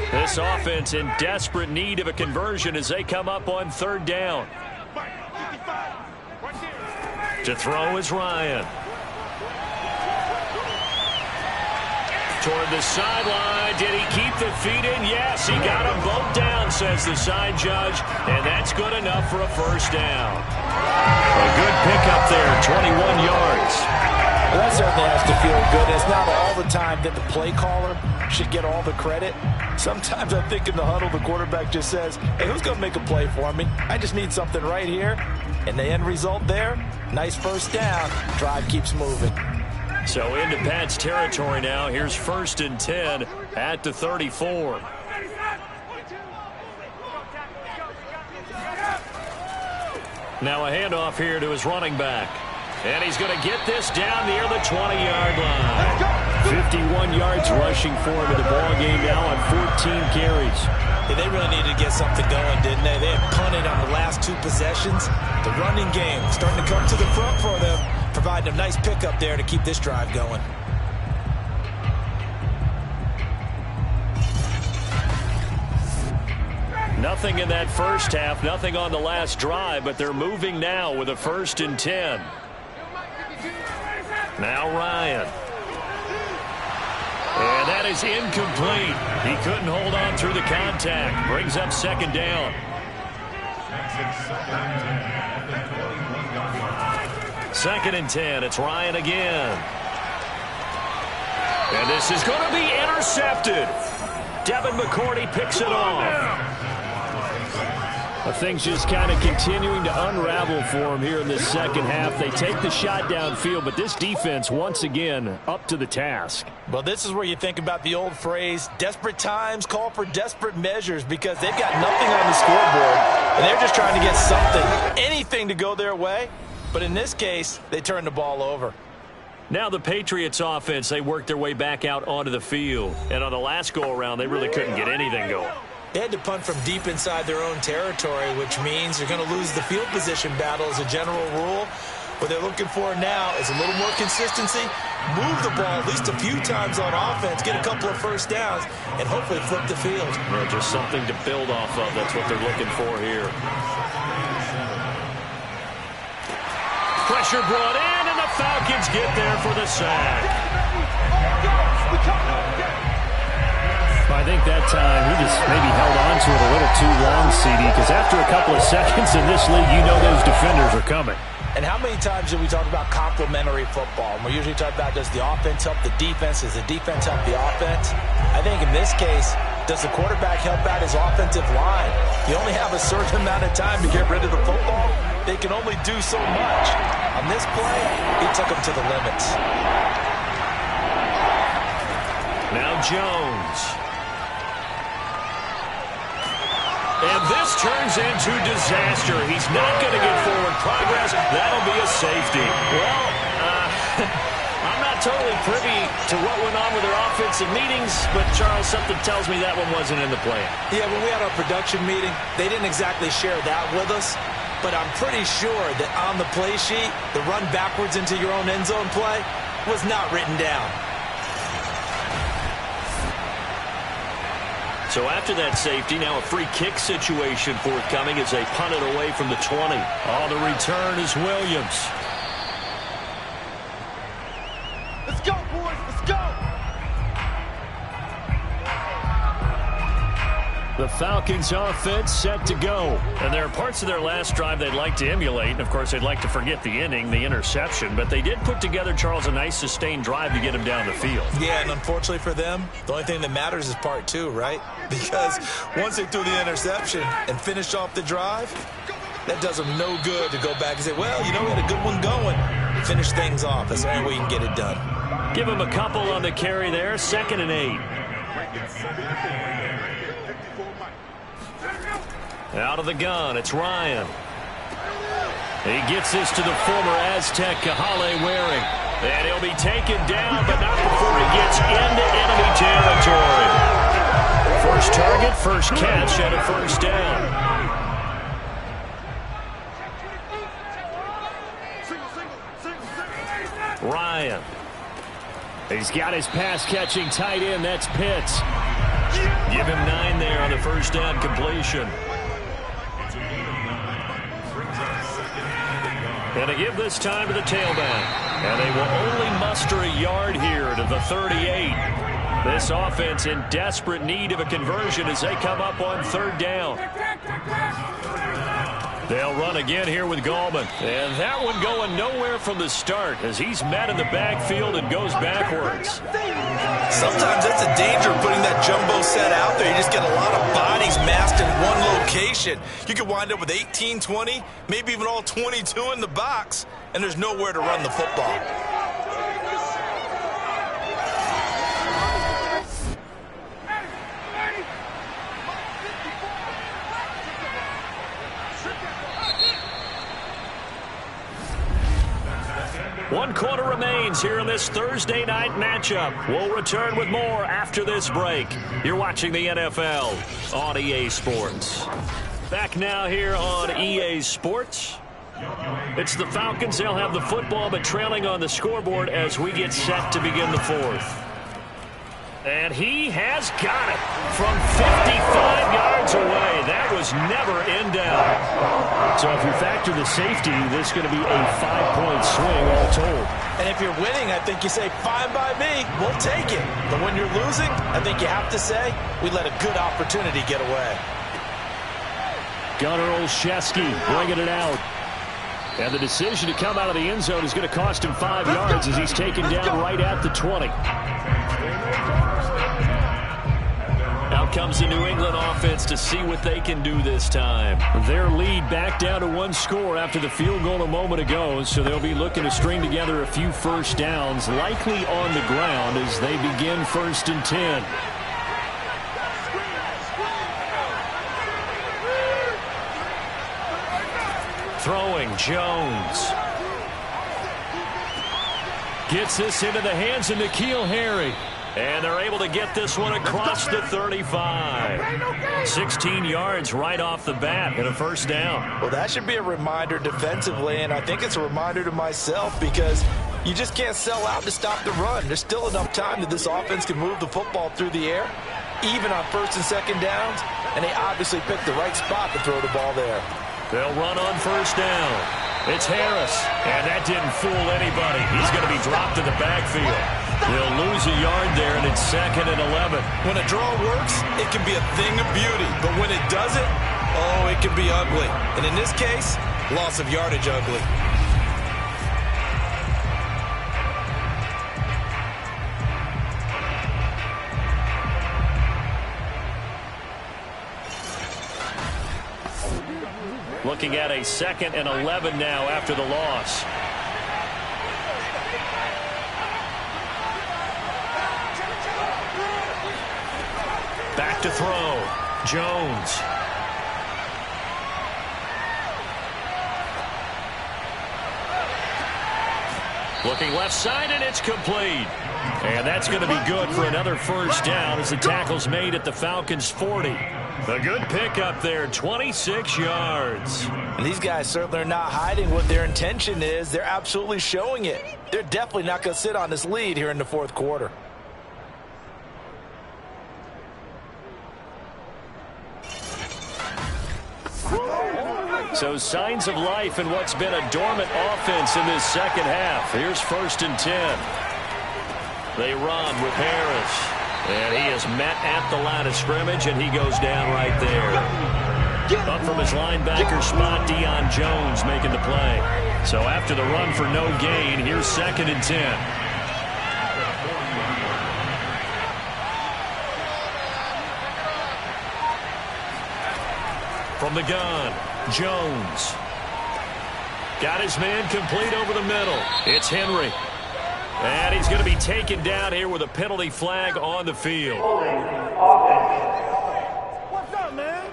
This offense in desperate need of a conversion as they come up on 3rd down. To throw is Ryan. Toward the sideline. Did he keep the feet in? Yes, he got them both down, says the side judge. And that's good enough for a first down. A good pickup there, 21 yards. Well, that certainly has to feel good. It's not all the time that the play caller should get all the credit. Sometimes I think in the huddle, the quarterback just says, hey, who's going to make a play for me? I just need something right here. And the end result there, nice first down. Drive keeps moving. So into Pat's territory now. Here's 1st and 10 at the 34. Now a handoff here to his running back. And he's going to get this down near the 20-yard line. 51 yards rushing for him in the ball game now on 14 carries. Yeah, they really needed to get something going, didn't they? They had punted on the last 2 possessions. The running game starting to come to the front for them, providing a nice pickup there to keep this drive going. Nothing in that first half, nothing on the last drive, but they're moving now with a 1st and 10. Now Ryan. And that is incomplete. He couldn't hold on through the contact. Brings up 2nd down. 2nd and 10. It's Ryan again. And this is going to be intercepted. Devin McCourty picks it off. Things just kind of continuing to unravel for him here in this second half. They take the shot downfield, but this defense, once again, up to the task. Well, this is where you think about the old phrase, desperate times call for desperate measures, because they've got nothing on the scoreboard, and they're just trying to get something, anything to go their way. But in this case, they turn the ball over. Now the Patriots offense, they work their way back out onto the field. And on the last go-around, they really couldn't get anything going. They had to punt from deep inside their own territory, which means they're going to lose the field position battle as a general rule. What they're looking for now is a little more consistency, move the ball at least a few times on offense, get a couple of first downs, and hopefully flip the field. Yeah, just something to build off of. That's what they're looking for here. Pressure brought in, and the Falcons get there for the sack. I think that time he just maybe held on to it a little too long, CD, because after a couple of seconds in this league, you know those defenders are coming. And how many times do we talk about complementary football? And we usually talk about, does the offense help the defense? Does the defense help the offense? I think in this case, does the quarterback help out his offensive line? You only have a certain amount of time to get rid of the football. They can only do so much. On this play, he took them to the limits. Now Jones. And this turns into disaster. He's not going to get forward progress. That'll be a safety. Well, I'm not totally privy to what went on with their offensive meetings, but, Charles, something tells me that one wasn't in the plan. Yeah, when we had our production meeting, they didn't exactly share that with us, but I'm pretty sure that on the play sheet, the run backwards into your own end zone play was not written down. So after that safety, now a free kick situation forthcoming as they punt it away from the 20. On the return is Williams. Let's go, boys. Let's go. The Falcons offense set to go. And there are parts of their last drive they'd like to emulate. And, of course, they'd like to forget the inning, the interception. But they did put together, Charles, a nice sustained drive to get him down the field. Yeah, and unfortunately for them, the only thing that matters is part two, right? Because once they threw the interception and finished off the drive, that does them no good to go back and say, well, you know, we had a good one going. Finish things off. That's the only way you can get it done. Give him a couple on the carry there. 2nd and 8. Out of the gun, it's Ryan. He gets this to the former Aztec, Kahale Waring. And he'll be taken down, but not before he gets into enemy territory. First target, first catch, and a first down. Ryan. He's got his pass-catching tight end. That's Pitts. Give him 9 there on the first down completion. And they give this time to the tailback. And they will only muster a yard here to the 38. This offense in desperate need of a conversion as they come up on 3rd down. They'll run again here with Gallman. And that one going nowhere from the start as he's met in the backfield and goes backwards. Sometimes that's a danger of putting that jumbo set out there. You just get a lot of bodies massed in one location. You could wind up with 18, 20, maybe even all 22 in the box, and there's nowhere to run the football. One quarter remains here in this Thursday night matchup. We'll return with more after this break. You're watching the NFL on EA Sports. Back now here on EA Sports. It's the Falcons. They'll have the football, but trailing on the scoreboard as we get set to begin the 4th. And he has got it from 55 yards away. That was never in doubt. So if you factor the safety, this is going to be a 5-point swing all told. And if you're winning, I think you say, fine by me, we'll take it. But when you're losing, I think you have to say, we let a good opportunity get away. Gunnar Olszewski bringing it out. And the decision to come out of the end zone is going to cost him 5 yards as he's taken down right at the 20. Out comes the New England offense to see what they can do this time. Their lead back down to 1 score after the field goal a moment ago, so they'll be looking to string together a few first downs, likely on the ground as they begin 1st and 10. Throwing, Jones. Gets this into the hands of N'Keal Harry. And they're able to get this one across the 35. 16 yards right off the bat and a first down. Well, that should be a reminder defensively, and I think it's a reminder to myself because you just can't sell out to stop the run. There's still enough time that this offense can move the football through the air, even on 1st and 2nd downs, and they obviously picked the right spot to throw the ball there. They'll run on 1st down. It's Harris, and that didn't fool anybody. He's going to be dropped in the backfield. They'll lose a yard there, and it's 2nd and 11. When a draw works, it can be a thing of beauty. But when it doesn't, oh, it can be ugly. And in this case, loss of yardage ugly. Looking at a 2nd and 11 now after the loss. Back to throw. Jones. Looking left side, and it's complete. And that's going to be good for another first down as the tackle's made at the Falcons' 40. A good pickup there, 26 yards. And these guys certainly are not hiding what their intention is. They're absolutely showing it. They're definitely not going to sit on this lead here in the 4th quarter. So signs of life in what's been a dormant offense in this second half. Here's 1st and 10. They run with Harris. And he is met at the line of scrimmage, and he goes down right there. Up from his linebacker spot, Deion Jones making the play. So after the run for no gain, here's 2nd and 10. From the gun, Jones. Got his man complete over the middle. It's Henry. And he's going to be taken down here with a penalty flag on the field. What's up, man?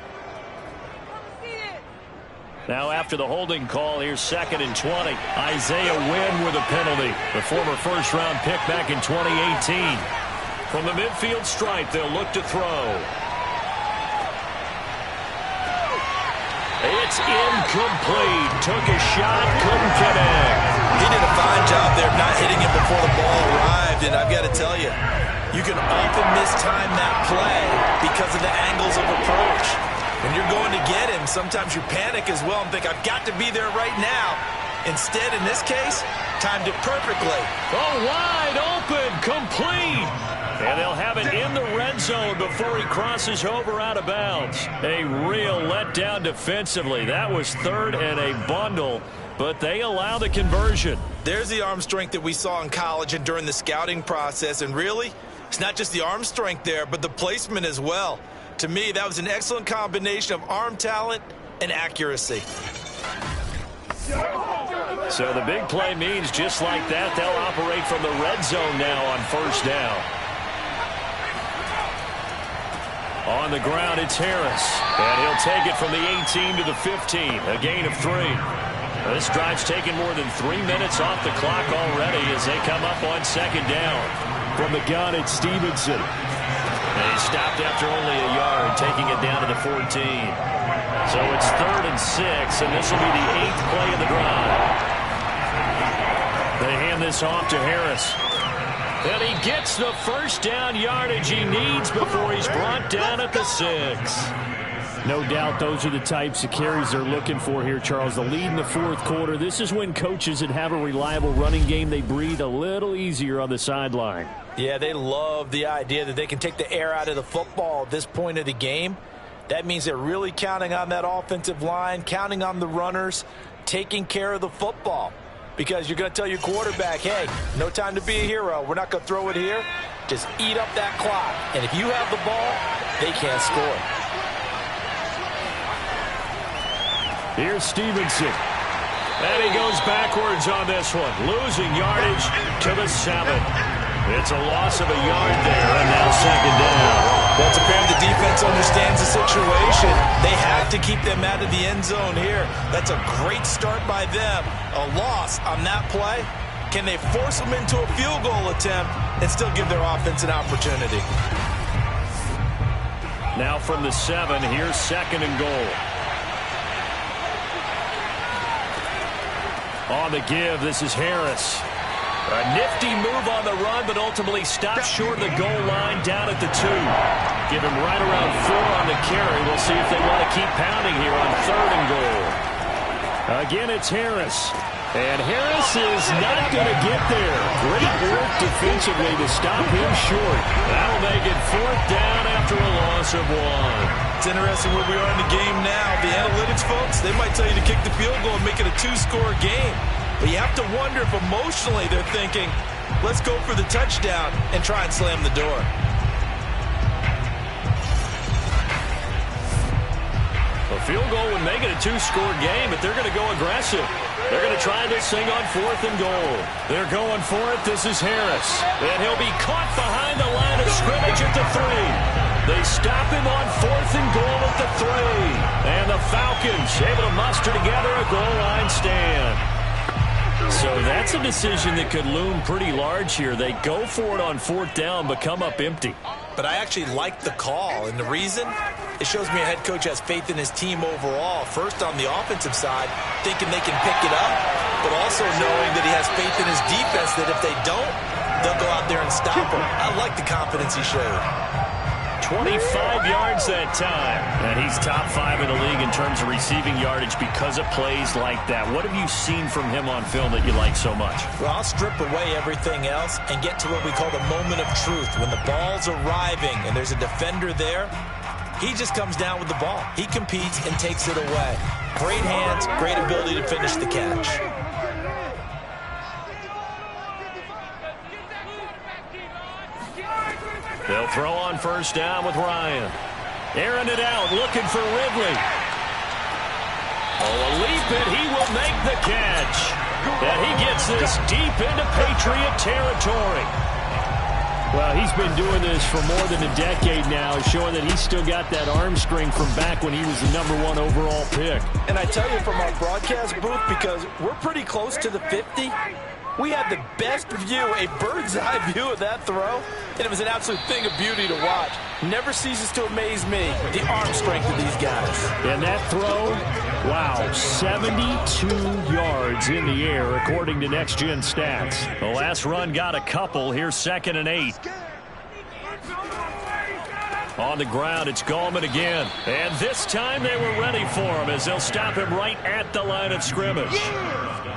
Now after the holding call, here's 2nd and 20. Isaiah Wynn with a penalty. The former first-round pick back in 2018. From the midfield stripe, they'll look to throw. It's incomplete. Took a shot, couldn't connect. He did a fine job there of not hitting him before the ball arrived, and I've got to tell you, you can often mistime that play because of the angles of approach. When you're going to get him, sometimes you panic as well and think, I've got to be there right now. Instead, in this case, timed it perfectly. Oh, wide open, complete. And they'll have it in the red zone before he crosses over out of bounds. A real letdown defensively. That was 3rd and a bundle, but they allow the conversion. There's the arm strength that we saw in college and during the scouting process. And really, it's not just the arm strength there, but the placement as well. To me, that was an excellent combination of arm talent and accuracy. So the big play means just like that, they'll operate from the red zone now on 1st down. On the ground, it's Harris. And he'll take it from the 18 to the 15. A gain of 3. This drive's taken more than 3 minutes off the clock already as they come up on 2nd down. From the gun, it's Stevenson. And he stopped after only a yard, taking it down to the 14. So it's 3rd and 6, and this will be the 8th play of the drive. They hand this off to Harris. And he gets the 1st down yardage he needs before he's brought down at the 6. No doubt those are the types of carries they're looking for here, Charles. The lead in the 4th quarter. This is when coaches that have a reliable running game, they breathe a little easier on the sideline. Yeah, they love the idea that they can take the air out of the football at this point of the game. That means they're really counting on that offensive line, counting on the runners, taking care of the football. Because you're going to tell your quarterback, hey, no time to be a hero. We're not going to throw it here. Just eat up that clock. And if you have the ball, they can't score. Here's Stevenson. And he goes backwards on this one. Losing yardage to the 7. It's a loss of a yard there, and now 2nd down. Well, it's apparent the defense understands the situation. They have to keep them out of the end zone here. That's a great start by them. A loss on that play. Can they force them into a field goal attempt and still give their offense an opportunity? Now from the 7, here's 2nd and goal. On the give, this is Harris. A nifty move on the run, but ultimately stops short of the goal line down at the 2. Give him right around 4 on the carry. We'll see if they want to keep pounding here on 3rd and goal. Again, it's Harris. And Harris is not going to get there. Great work defensively to stop him short. That'll make it 4th down after a loss of 1. It's interesting where we are in the game now. The analytics folks, they might tell you to kick the field goal and make it a 2-score game. But you have to wonder if emotionally they're thinking, let's go for the touchdown and try and slam the door. A field goal would make it a 2-score game, but they're going to go aggressive. They're going to try this thing on 4th and goal. They're going for it. This is Harris. And he'll be caught behind the line of scrimmage at the 3. They stop him on 4th and goal at the 3. And the Falcons able to muster together a goal line stand. So that's a decision that could loom pretty large here. They go for it on 4th down, but come up empty. But I actually like the call, and the reason? It shows me a head coach has faith in his team overall. First on the offensive side, thinking they can pick it up, but also knowing that he has faith in his defense that if they don't, they'll go out there and stop him. I like the confidence he showed. 25 yards that time. And he's top 5 in the league in terms of receiving yardage because of plays like that. What have you seen from him on film that you like so much? Well, I'll strip away everything else and get to what we call the moment of truth. When the ball's arriving and there's a defender there, he just comes down with the ball. He competes and takes it away. Great hands, great ability to finish the catch. They'll throw on first down with Ryan. Airing it out, looking for Ridley. Oh, a leap, and he will make the catch. And he gets this deep into Patriot territory. Well, he's been doing this for more than a decade now, showing that he's still got that arm strength from back when he was the #1 overall pick. And I tell you from our broadcast booth, because we're pretty close to the 50, we had the best view, a bird's-eye view of that throw, and it was an absolute thing of beauty to watch. Never ceases to amaze me, the arm strength of these guys. And that throw, wow, 72 yards in the air, according to Next Gen Stats. The last run got a couple. Here's 2nd and 8. On the ground, it's Gallman again. And this time they were ready for him as they'll stop him right at the line of scrimmage.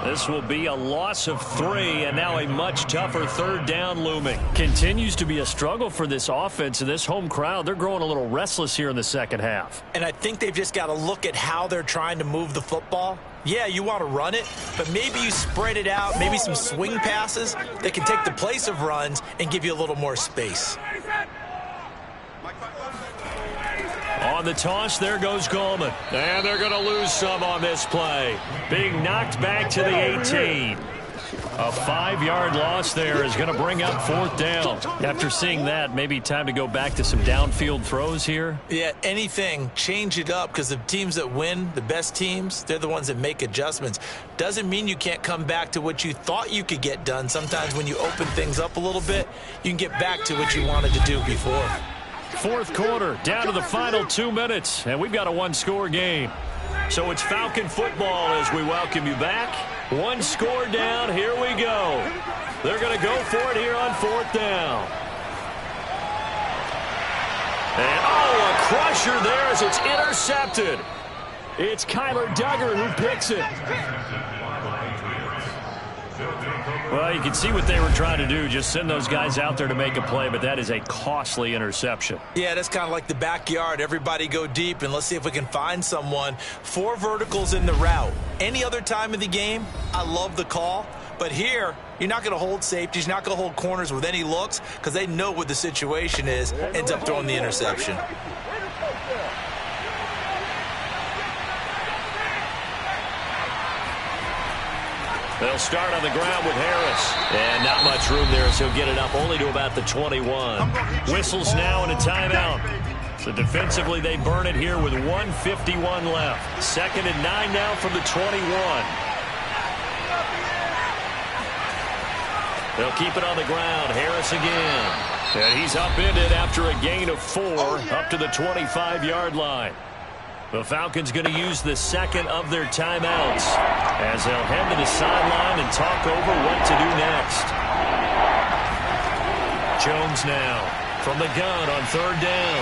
This will be a loss of 3, and now a much tougher 3rd down looming. Continues to be a struggle for this offense and this home crowd. They're growing a little restless here in the second half. And I think they've just got to look at how they're trying to move the football. Yeah, you want to run it, but maybe you spread it out, maybe some swing passes that can take the place of runs and give you a little more space. On the toss, there goes Gallman. And they're going to lose some on this play. Being knocked back to the 18. A 5-yard loss there is going to bring up 4th down. After seeing that, maybe time to go back to some downfield throws here. Yeah, anything, change it up, because the teams that win, the best teams, they're the ones that make adjustments. Doesn't mean you can't come back to what you thought you could get done. Sometimes when you open things up a little bit, you can get back to what you wanted to do before. 4th quarter, down to the final 2 minutes, and we've got a 1-score game. So it's Falcon football as we welcome you back. 1 score down, here we go. They're going to go for it here on 4th down. And, oh, a crusher there as it's intercepted. It's Kyler Duggar who picks it. Well, you can see what they were trying to do, just send those guys out there to make a play, but that is a costly interception. Yeah, that's kind of like the backyard. Everybody go deep, and let's see if we can find someone. 4 verticals in the route. Any other time of the game, I love the call. But here, you're not going to hold safeties, you're not going to hold corners with any looks, because they know what the situation is, ends up throwing the interception. They'll start on the ground with Harris. And not much room there, so he'll get it up only to about the 21. Whistles now and a timeout. So defensively, they burn it here with 1:51 left. 2nd and 9 now from the 21. They'll keep it on the ground. Harris again. And he's upended after a gain of 4 up to the 25-yard line. The Falcons going to use the 2nd of their timeouts as they'll head to the sideline and talk over what to do next. Jones now from the gun on 3rd down.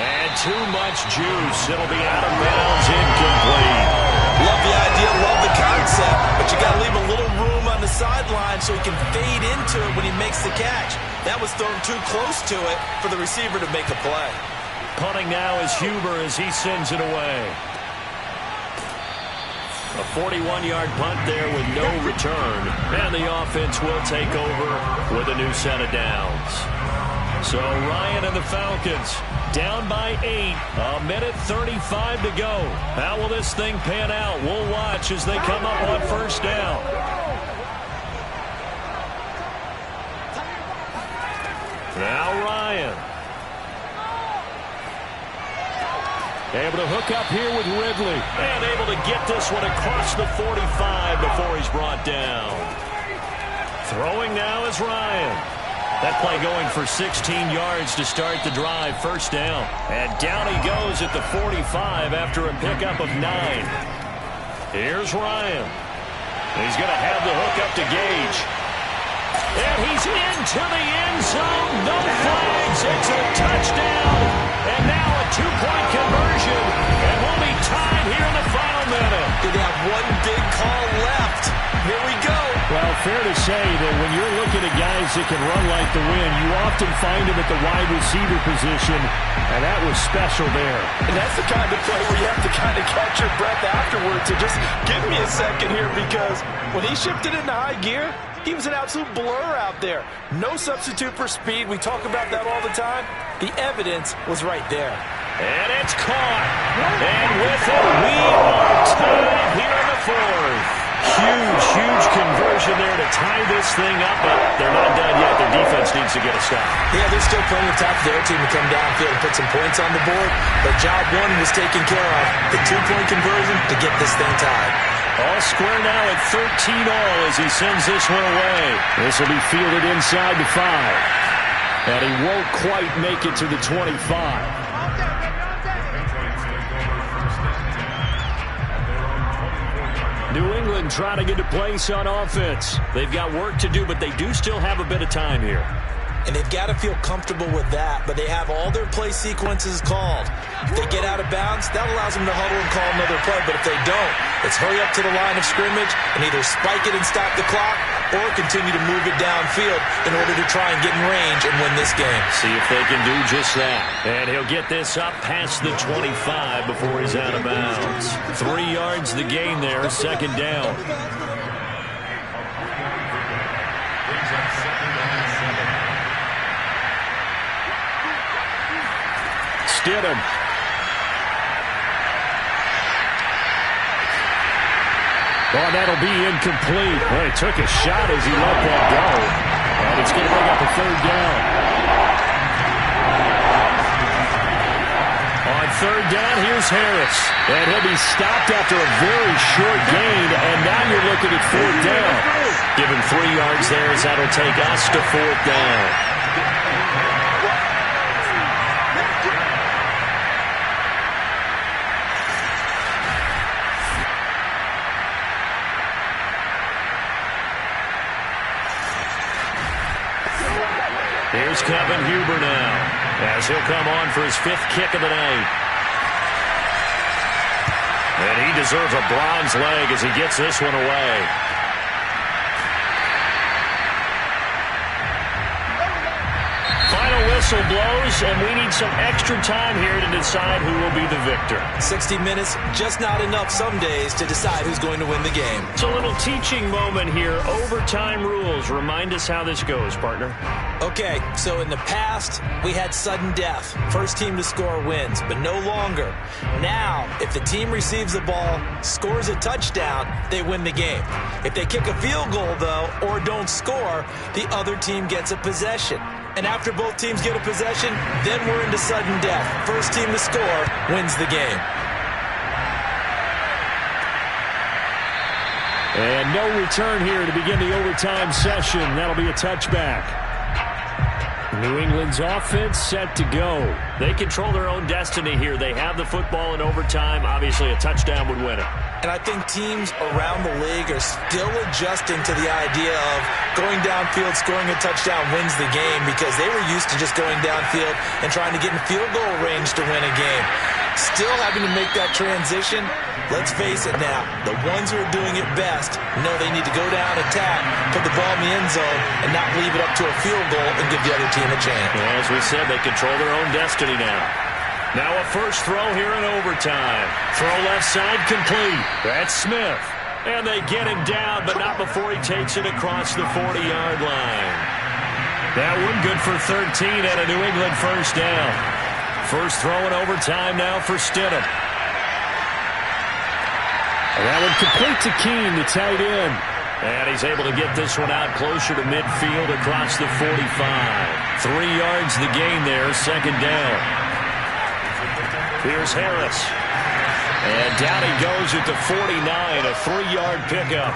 And too much juice. It'll be out of bounds, incomplete. Love the idea, love the concept, but you got to leave a little room on the sideline so he can fade into it when he makes the catch. That was thrown too close to it for the receiver to make a play. Punting now is Huber as he sends it away. A 41-yard punt there with no return. And the offense will take over with a new set of downs. So Ryan and the Falcons down by 8. 1:35 to go. How will this thing pan out? We'll watch as they come up on 1st down. Now Ryan. Able to hook up here with Ridley. And able to get this one across the 45 before he's brought down. Throwing now is Ryan. That play going for 16 yards to start the drive. 1st down. And down he goes at the 45 after a pickup of 9. Here's Ryan. He's going to have the hook up to Gage. And he's into the end zone. No flags. It's a touchdown. And now a two-point conversion. And we'll be tied here in the final minute. They have one big call left. Here we go. Well, fair to say that when you're looking at guys that can run like the wind, you often find them at the wide receiver position, and that was special there. And that's the kind of play where you have to kind of catch your breath afterwards. So just give me a second here, because when he shifted into high gear, he was an absolute blur out there. No substitute for speed. We talk about that all the time. The evidence was right there. And it's caught. And with it, we are tied here in the fourth. Huge conversion there to tie this thing up, but they're not done yet. Their defense needs to get a stop. Yeah, there's still plenty of time for their team to come downfield and put some points on the board, but job one was taken care of. The two-point conversion to get this thing tied. All square now at 13 all as he sends this one away. This will be fielded inside the 5. And he won't quite make it to the 25. New England trying to get a place on offense. They've got work to do, but they do still have a bit of time here. And they've got to feel comfortable with that, but they have all their play sequences called. If they get out of bounds, that allows them to huddle and call another play, but if they don't, it's hurry up to the line of scrimmage and either spike it and stop the clock or continue to move it downfield in order to try and get in range and win this game. See if they can do just that. And he'll get this up past the 25 before he's out of bounds. 3 yards the gain there, second down. Stidham. Oh, that'll be incomplete. Well, he took a shot as he let that go. And it's going to bring up a third down. On third down, here's Harris. And he'll be stopped after a very short gain. And now you're looking at fourth down. Give him 3 yards there as that'll take us to fourth down. Here's Kevin Huber now, as he'll come on for his 5th kick of the night. And he deserves a bronze leg as he gets this one away. Final whistle blows, and we need some extra time here to decide who will be the victor. 60 minutes, just not enough some days to decide who's going to win the game. It's a little teaching moment here. Overtime rules. Remind us how this goes, partner. Okay, so in the past, we had sudden death. First team to score wins, but no longer. Now, if the team receives the ball, scores a touchdown, they win the game. If they kick a field goal, though, or don't score, the other team gets a possession. And after both teams get a possession, then we're into sudden death. First team to score wins the game. And no return here to begin the overtime session. That'll be a touchback. New England's offense set to go. They control their own destiny here. They have the football in overtime. Obviously, a touchdown would win it. And I think teams around the league are still adjusting to the idea of going downfield, scoring a touchdown wins the game, because they were used to just going downfield and trying to get in field goal range to win a game. Still having to make that transition. Let's face it now, the ones who are doing it best know they need to go down, attack, put the ball in the end zone, and not leave it up to a field goal and give the other team a chance. Well, as we said, they control their own destiny now. Now a first throw here in overtime. Throw left side complete. That's Smith. And they get him down, but not before he takes it across the 40-yard line. That one good for 13 and a New England first down. First throw in overtime now for Stidham. And that one complete to Keene, the tight end. And he's able to get this one out closer to midfield across the 45. 3 yards the gain there, second down. Here's Harris. And down he goes at the 49, a 3-yard pickup.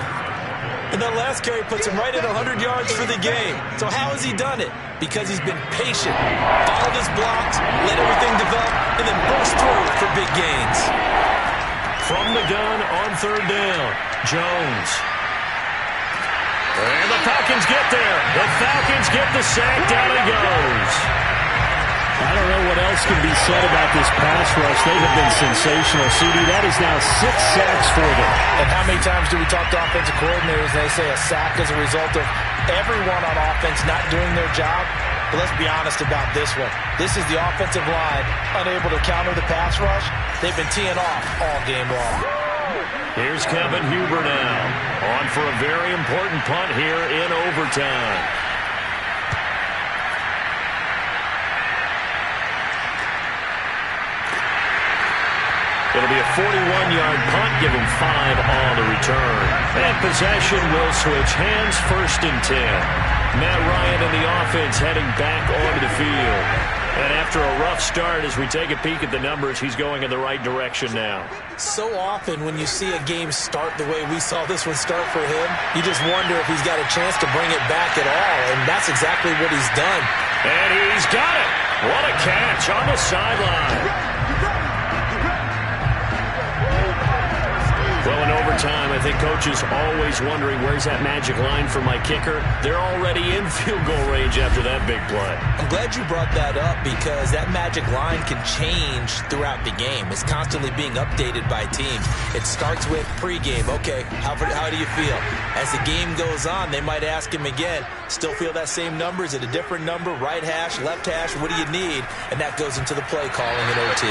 And that last carry puts him right at 100 yards for the game. So how has he done it? Because he's been patient, followed his blocks, let everything develop, and then burst through for big gains. From the gun on third down, Jones. And the Falcons get there. The Falcons get the sack. Down he goes. I don't know what else can be said about this pass rush. They have been sensational. CD, that is now 6 sacks for them. And how many times do we talk to offensive coordinators and they say a sack is a result of everyone on offense not doing their job? But let's be honest about this one. This is the offensive line unable to counter the pass rush. They've been teeing off all game long. Here's Kevin Huber now. On for a very important punt here in overtime. It'll be a 41-yard punt. Give him 5 on the return. And possession will switch hands, 1st and 10. Matt Ryan and the offense heading back onto the field. And after a rough start, as we take a peek at the numbers, he's going in the right direction now. So often when you see a game start the way we saw this one start for him, you just wonder if he's got a chance to bring it back at all. And that's exactly what he's done. And he's got it. What a catch on the sideline. Well, in overtime, I think Coach is always wondering, where's that magic line for my kicker? They're already in field goal range after that big play. I'm glad you brought that up because that magic line can change throughout the game. It's constantly being updated by teams. It starts with pregame. Okay, how do you feel? As the game goes on, they might ask him again, still feel that same number? Is it a different number? Right hash, left hash, what do you need? And that goes into the play calling in OT.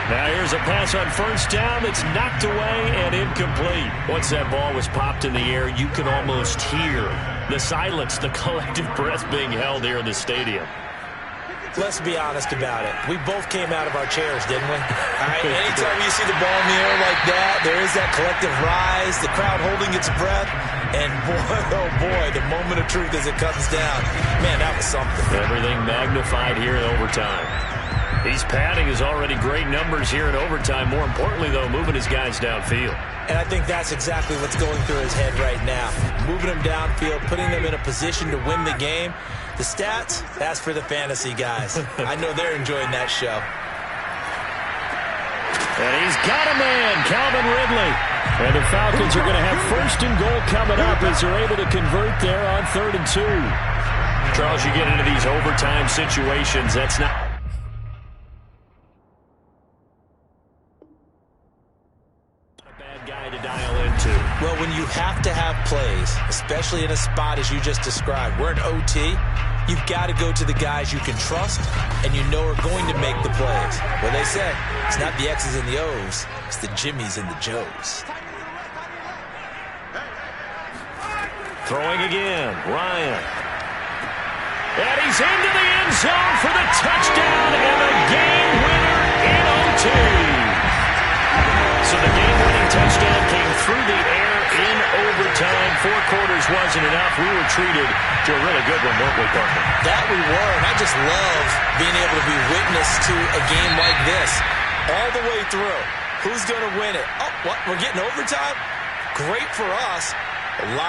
Now here's a pass on 1st down that's knocked away and incomplete. Once that ball was popped in the air, you can almost hear the silence, the collective breath being held here in the stadium. Let's be honest about it. We both came out of our chairs, didn't we? All right, anytime you see the ball in the air like that, there is that collective rise, the crowd holding its breath, and boy, oh boy, the moment of truth as it comes down. Man, that was something. Everything magnified here in overtime. He's padding his already great numbers here in overtime. More importantly, though, moving his guys downfield. And I think that's exactly what's going through his head right now. Moving them downfield, putting them in a position to win the game. The stats, that's for the fantasy guys. I know they're enjoying that show. And he's got a man, Calvin Ridley. And the Falcons are going to have 1st and goal coming up as they're able to convert there on 3rd and 2. Charles, you get into these overtime situations, that's not guy to dial into. Well, when you have to have plays, especially in a spot as you just described, we're in OT, you've got to go to the guys you can trust and you know are going to make the plays. Well, they say it's not the X's and the O's, it's the Jimmys and the Joes. Throwing again, Ryan. And he's into the end zone for the touchdown and the game winner in OT. So the game-winning touchdown came through the air in overtime. 4 quarters wasn't enough. We were treated to a really good one, weren't we, Parker? That we were, and I just love being able to be witness to a game like this all the way through. Who's going to win it? Oh, what? We're getting overtime? Great for us. A lot